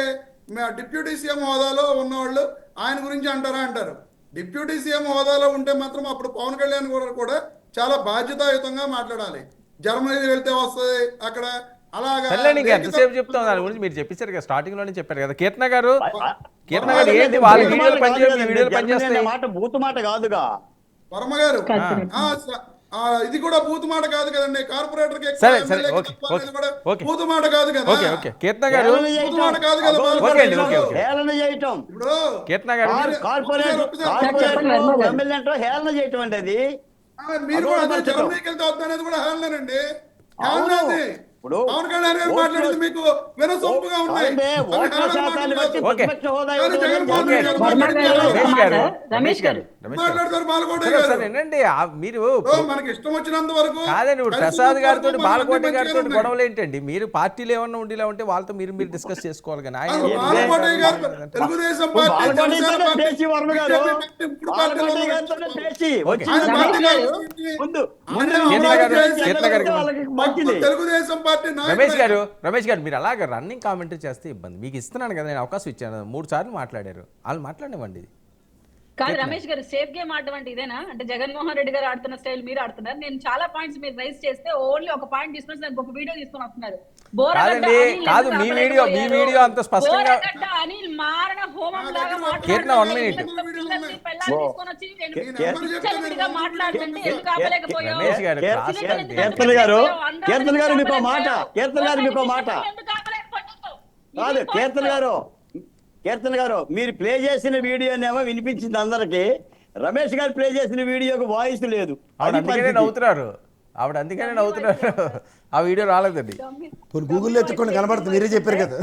డిప్యూటీ సీఎం హోదాలో ఉన్నవాళ్ళు ఆయన గురించి అంటారు. డిప్యూటీ సీఎం హోదాలో ఉంటే మాత్రం అప్పుడు పవన్ కళ్యాణ్ కూడా చాలా బాధ్యతాయుతంగా మాట్లాడాలి. జర్మనీ వెళ్తే వస్తుంది అక్కడ అలాగా ఎంతసేపు చెప్తాం దాని గురించి. మీరు చెప్పేశారు కదా, స్టార్టింగ్ లోనే చెప్పారు కదా కీర్తన గారు ఏంటి వాళ్ళ వీడియోలు పనిచేస్తాయి మాట బూతు మాట కాదుగా వర్మ గారు. ఇది కూడా బూతు మాట కాదు కదండి. కార్పొరేటర్ బూతు మాట కాదు కదా. కీర్తన గారు ఇప్పుడు హేళన చేయటం అంటే అది మీరు కూడా జర్మనీకి వెళ్తే వద్దనేది కూడా హేళనండి. హేళనది పవన్ కళ్యాణ్ గారు మాట్లాడేది మీకు వినసొంపుగా ఉన్నాయి. మాట్లాడతారు బాలకోట గారు. మీరు మనకి ఇష్టం వచ్చినంత వరకు కాదండి. ఇప్పుడు ప్రసాద్ గారితో బాలకోట గారితో గొడవలు ఏంటండి? మీరు పార్టీలు ఏమన్నా ఉండేలా ఉంటే వాళ్ళతో మీరు డిస్కస్ చేసుకోవాలి. కానీ తెలుగుదేశం పార్టీ తెలుగుదేశం పార్టీ రమేష్ గారు మీరు అలాగే రన్నింగ్ కామెంటరీ చేస్తే ఇబ్బంది. మీకు ఇస్తున్నాను కదా, నేను అవకాశం ఇచ్చాను. 3 సార్లు మాట్లాడారు, వాళ్ళు మాట్లాడివ్వండి. కాదు రమేష్ గారు, సేఫ్ గేమ్ ఆడటం అంటే ఇదేనా? అంటే జగన్మోహన్ రెడ్డి గారు ఆడుతున్న స్టైల్ మీరు ఆడుతున్నారు. నేను చాలా పాయింట్స్ మీరు రైజ్ చేస్తే ఓన్లీ ఒక పాయింట్ తీసుకొని ఒక వీడియో తీసుకొని వస్తున్నారు. కాదు మీ వీడియో అంత స్పష్టంగా అనిల్ మారణ హోమం లాగా కీర్తన 1 మినిట్ మాట్లాడుతుంటే ఎందుకు ఆపలేకపోయావు? కీర్తన గారు మీకు మాట కాదు. కీర్తన గారు మీరు ప్లే చేసిన వీడియోనేమో వినిపించింది అందరికి. రమేష్ గారు ప్లే చేసిన వీడియోకి వాయిస్ లేదు. నవ్వుతున్నారు ఆవిడ, అందుకనే నవ్వుతున్నారు. ఆ వీడియో రాలేదండి. గూగుల్లో ఎత్తుకొని కనబడుతుంది, మీరే చెప్పారు కదా.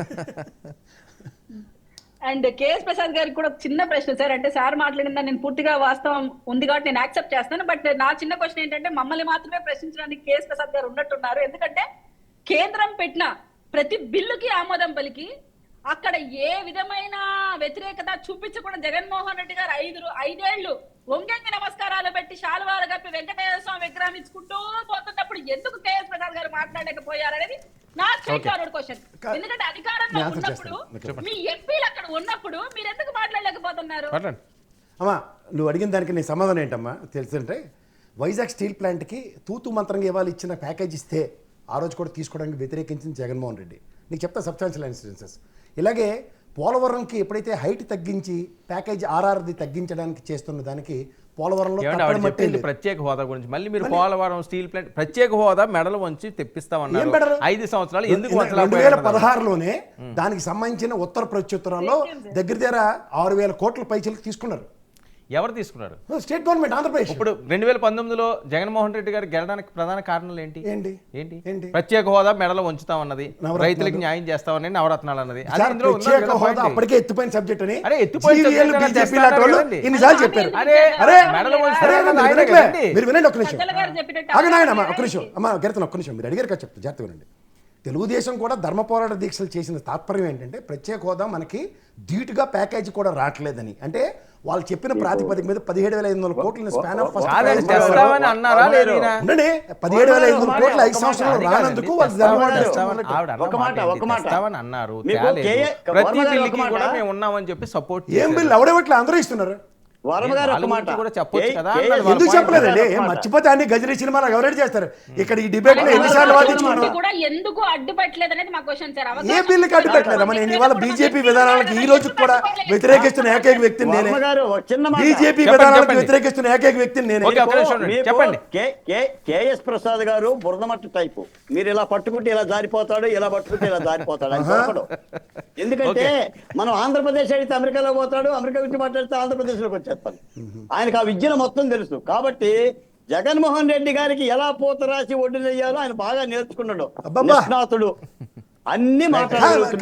అండ్ కేఎస్ ప్రసాద్ గారికి కూడా చిన్న ప్రశ్న సార్. అంటే సార్ మాట్లాడిందా నేను పూర్తిగా వాస్తవం ఉంది కాబట్టి నేను యాక్సెప్ట్ చేస్తాను. బట్ నా చిన్న క్వశ్చన్ ఏంటంటే మమ్మల్ని మాత్రమే ప్రశ్నించడానికి కేఎస్ ప్రసాద్ గారు ఉన్నట్టున్నారు. ఎందుకంటే కేంద్రం పెట్టిన ప్రతి బిల్లుకి ఆమోదం పలికి అక్కడ ఏ విధమైన వ్యతిరేకత చూపించకుండా జగన్మోహన్ రెడ్డి గారు 5 ఏళ్లు వంగంగి నమస్కారాలు పెట్టి శాలువాలు కప్పి వెంకటేశ్వర స్వామి విగ్రహం ఇచ్చుకుంటూ పోతున్నప్పుడు ఎందుకు కేఎస్ ప్రసాద్ గారు మాట్లాడలేకపోయారనేది నా స్ట్రైట్ ఫార్వర్డ్ క్వశ్చన్. ఎందుకంటే అధికారంలో ఉన్నప్పుడు మీ ఎంపీలు అక్కడ ఉన్నప్పుడు మీరు ఎందుకు మాట్లాడలేకపోతున్నారు? అమ్మా నువ్వు అడిగిన దానికి నీ సమాధానం ఏంటమ్మా తెలుసంటే, వైజాగ్ స్టీల్ ప్లాంట్కి తూతు మంత్రంగా ఇవాళ ఇచ్చిన ప్యాకేజ్ ఇస్తే ఆ రోజు కూడా తీసుకోవడానికి వ్యతిరేకించింది జగన్మోహన్ రెడ్డి. నీకు చెప్తా సబ్స్టాన్షియల్ ఇన్సిడెన్సెస్. ఇలాగే పోలవరంకి ఎప్పుడైతే హైట్ తగ్గించి ప్యాకేజ్ ఆర్ఆర్ది తగ్గించడానికి చేస్తున్న దానికి పోలవరంలో ప్రత్యేక హోదా గురించి మళ్ళీ మీరు పోలవరం స్టీల్ ప్లాంట్ ప్రత్యేక హోదా మెడలు వంచి తెప్పిస్తామన్నారు. 5 సంవత్సరాలు ఎందుకు 2016లోనే దానికి సంబంధించిన ఉత్తర ప్రత్యుత్తరాల్లో దగ్గర 6,000 కోట్ల పైసలు తీసుకున్నారు. ఎవరు తీసుకున్నారు? State government, Andhra Pradesh. ఇప్పుడు 2019లో జగన్మోహన్ రెడ్డి గారు గెలడానికి ప్రధాన కారణాలు ఏంటి? ప్రత్యేక హోదా మెడలో ఉంచుతామన్నది, రైతులకు న్యాయం చేస్తామని, నవరత్నాలు అన్నది. అప్పటికే ఎత్తుపోయిన సబ్జెక్ట్ అని మీరు వినండి. ఒక్క నిమిషం అమ్మా గెలుతున్నా, ఒక్క నిమిషం మీరు అడిగారు కదా చెప్తా జాగ్రత్త వినండి. తెలుగుదేశం కూడా ధర్మ పోరాట దీక్షలు చేసిన తాత్పర్యం ఏంటంటే ప్రత్యేక హోదా మనకి ధీటుగా ప్యాకేజీ కూడా రావట్లేదని. అంటే వాళ్ళు చెప్పిన ప్రాతిపదిక మీద 17,500 కోట్ల స్పాన్ ఆఫ్ 17,500 కోట్ల 5 సంవత్సరాలు రానందుకు ఏం బిల్ ఎవడేవట్లే అందరూ ఇస్తున్నారు. ఎందుకు చెప్పలేదండి? మర్చిపోతే అన్ని గజనీ సినిమాలు ఎవరైనా చేస్తారు. ఇక్కడ ఈ డిబేట్ లో ఎన్నిసార్లు వాదించుకున్నాను. ఏ బిల్లుకి అడ్డు పెట్టలేదమ్మా. నేను ఇవాళ బీజేపీ విధానాలకు ఈ రోజు కూడా వ్యతిరేకిస్తున్న ఏకైక వ్యక్తిని నేనే. బీజేపీ విధానాలకు వ్యతిరేకిస్తున్న ఏకైక వ్యక్తిని నేనే. చెప్పండి. కేఎస్ ప్రసాద్ గారు బురదమట్టు టైపు. మీరు ఇలా పట్టుకుంటే ఇలా జారిపోతాడు, ఇలా పట్టుకుంటే ఇలా జారిపోతాడు. ఎందుకంటే మనం ఆంధ్రప్రదేశ్ అయితే అమెరికాలో పోతాడు, అమెరికా గురించి మాట్లాడితే ఆంధ్రప్రదేశ్ లోకి వచ్చేస్తాడు. ఆయనకు ఆ విద్యను మొత్తం తెలుసు. కాబట్టి జగన్మోహన్ రెడ్డి గారికి ఎలా పూత రాసి ఒడ్డు నెయ్యాలో ఆయన బాగా నేర్చుకున్నాడు. నిష్ణాతుడు. అన్ని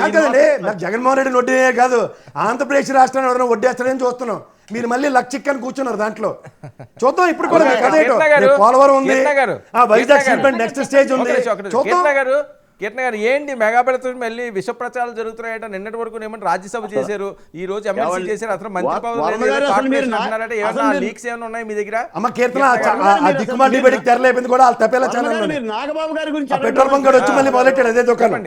కాదండి, నాకు జగన్మోహన్ రెడ్డి వడ్డీనే కాదు, ఆంధ్రప్రదేశ్ రాష్ట్రాన్ని ఎవరైనా వడ్డేస్తారని చూస్తున్నాం. మీరు మళ్ళీ లక్షిక్కని కూర్చున్నారు దాంట్లో. చూద్దాం ఇప్పుడు కూడా మీకు అదేటో. పోలవరం ఉంది, ఆ వైజాగ్ స్టీల్ నెక్స్ట్ స్టేజ్ ఉంది. కీర్తన గారు ఏంటి మెగా పెడుతుంది మళ్ళీ విష ప్రచారాలు జరుగుతున్నాయట? నిన్నటి వరకు ఏమంటే రాజ్యసభ చేశారు, ఈ రోజు ఎమ్మెల్సీ చేశారు, అసలు మంత్రి పదవి లీక్స్ ఏమైనా ఉన్నాయి మీ దగ్గర? అమ్మ కీర్తన దిక్కుమాల డిబేట్ తెరలేపింది కూడా వాళ్ళు తప్పేలా ఛానల్ నాగబాబు గారి గురించి పెట్రోల్ బంక్ వచ్చి మళ్ళీ మొదలెట్టాడు అదే దుకాణం.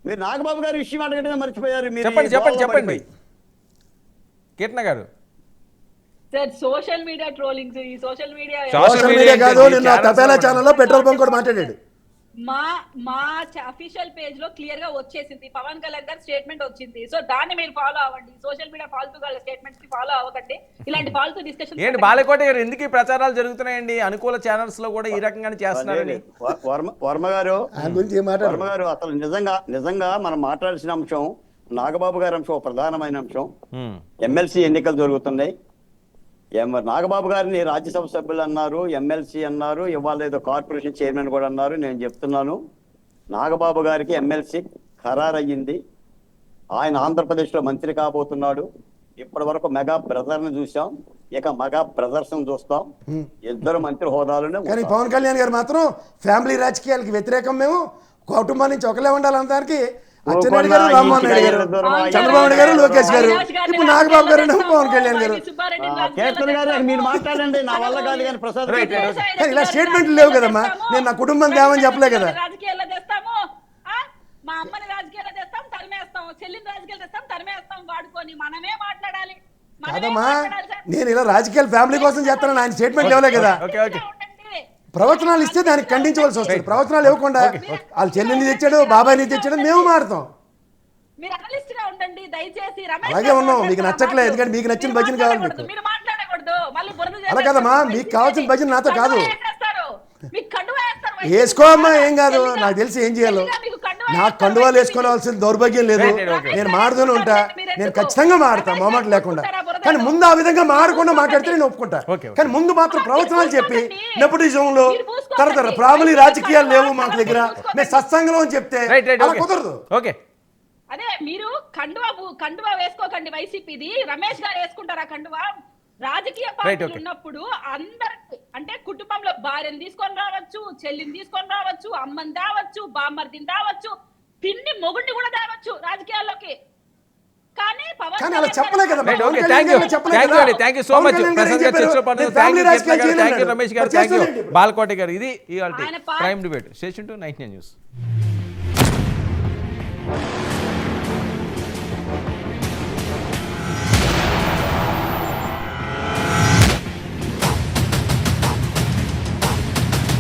మీరు నాగబాబు గారి విషయం అడగడం మర్చిపోయారు. చెప్పండి కీర్తన గారు. సార్ సోషల్ మీడియా ట్రోలింగ్స్, ఈ సోషల్ మీడియా కాదు, నిన్న తపేలా ఛానల్లో పెట్రోల్ బంక్ కూడా మాట్లాడాడు. మా అఫీషియల్ పేజ్ లో క్లియర్ గా వచ్చేసింది, పవన్ కళ్యాణ్ గారి స్టేట్మెంట్ వచ్చింది. సో దాన్ని మీరు ఫాలో అవ్వండి, సోషల్ మీడియా ఫాల్తూ స్టేట్మెంట్స్ కి ఫాలో అవ్వకండి. ఇలాంటి ఫాల్తూ డిస్కషన్ ఏంటి బాలకోట గారు ఎందుకు ఈ ప్రచారాలు జరుగుతున్నాయండి? అనుకూల ఛానల్స్ లో కూడా ఈ రకంగానే చేస్తున్నారని వర్మ గారు అసలు నిజంగా మనం మాట్లాడాల్సిన అంశం నాగబాబు గారి అంశం ప్రధానమైన అంశం. ఎమ్మెల్సీ ఎన్నికలు జరుగుతున్నాయి. నాగబాబు గారిని రాజ్యసభ సభ్యులు అన్నారు, ఎమ్మెల్సీ అన్నారు, ఇవాళ ఏదో కార్పొరేషన్ చైర్మన్ కూడా అన్నారు. నేను చెప్తున్నాను, నాగబాబు గారికి ఎమ్మెల్సీ ఖరారయ్యింది. ఆయన ఆంధ్రప్రదేశ్లో మంత్రి కాబోతున్నాడు. ఇప్పటి వరకు మెగా బ్రదర్ని చూసాం, ఇక మెగా బ్రదర్స్ చూస్తాం. ఇద్దరు మంత్రి హోదాలోనే. కానీ పవన్ కళ్యాణ్ గారు మాత్రం ఫ్యామిలీ రాజకీయాలకి వ్యతిరేకం. మేము కుటుంబం నుంచి ఒకలే ఉండాలంటానికి అచ్చెన్నాయుడు గారు, రామ్మోహన్ రెడ్డి గారు, చంద్రబాబు నాయుడు గారు, లోకేష్ గారు, ఇప్పుడు నాగబాబు గారు, పవన్ కళ్యాణ్ గారు. మీరు మాట్లాడండి, నా వల్ల కాదు. కానీ ప్రసాద్ ఇలా స్టేట్మెంట్లు లేవు కదమ్మా. నేను నా కుటుంబం తేమని చెప్పలే కదా. రాజకీయాల్లో తెస్తాము, మా అమ్మని రాజకీయాల్లో తెస్తాం, తరిమేస్తాం, చెల్లిని రాజకీయాలు తెస్తాం, తరిమేస్తాం. వాడుకొని మనమే మాట్లాడాలి. కాదమ్మా, నేను ఇలా రాజకీయాల ఫ్యామిలీ కోసం చేస్తానని ఆయన స్టేట్మెంట్ లేవలే కదా. ప్రవచనాలు ఇస్తే దానికి ఖండించవలసి వస్తుంది. ప్రవచనాలు ఇవ్వకుండా వాళ్ళ చెల్లిని తెచ్చాడు, బాబాయ్ని తెచ్చాడు, మేము మారుతాం. అలాగే ఉన్నాం. మీకు నచ్చట్లేదు, ఎందుకంటే మీకు నచ్చిన భజన కావాలి. మీకు అలా కదమ్మా, మీకు కావాల్సిన భజన నాతో కాదు. వేసుకోమ్మా, ఏం కాదు. నాకు తెలిసి ఏం చేయాలో. నాకు కండువాలు వేసుకోవాల్సిన దౌర్భాగ్యం లేదు. నేను మాడుతూనే ఉంటా, నేను ఖచ్చితంగా మాడతా మొహమాట లేకుండా. కానీ ముందు ఆ విధంగా మాడకుండా మాట్లాడితే నేను ఒప్పుకుంటా. కానీ ముందు మాత్రం ప్రవచనాలు చెప్పి నెపోటిజంలో తర్వాత ప్రాబలి రాజకీయాలు లేవు మాకు దగ్గర, మేము సత్సంగంలో అని చెప్తే కుదరదు. అదే మీరు కండువా వేసుకోకండి. వైసీపీది రమేష్ గారు వేసుకుంటారా కండువా? రాజకీయ పార్టీలు ఉన్నప్పుడు అందరికి అంటే కుటుంబంలో భార్యను తీసుకొని రావచ్చు, చెల్లిని తీసుకొని రావచ్చు, అమ్మని తేవచ్చు, బామ్మర్దిని తేవచ్చు, పిన్ని మొగుడిని కూడా తేవచ్చు రాజకీయాల్లోకి. కానీ అలా చెప్పలే కదా. బాలకోట గారు, ఇది prime debate. Station to 99 news.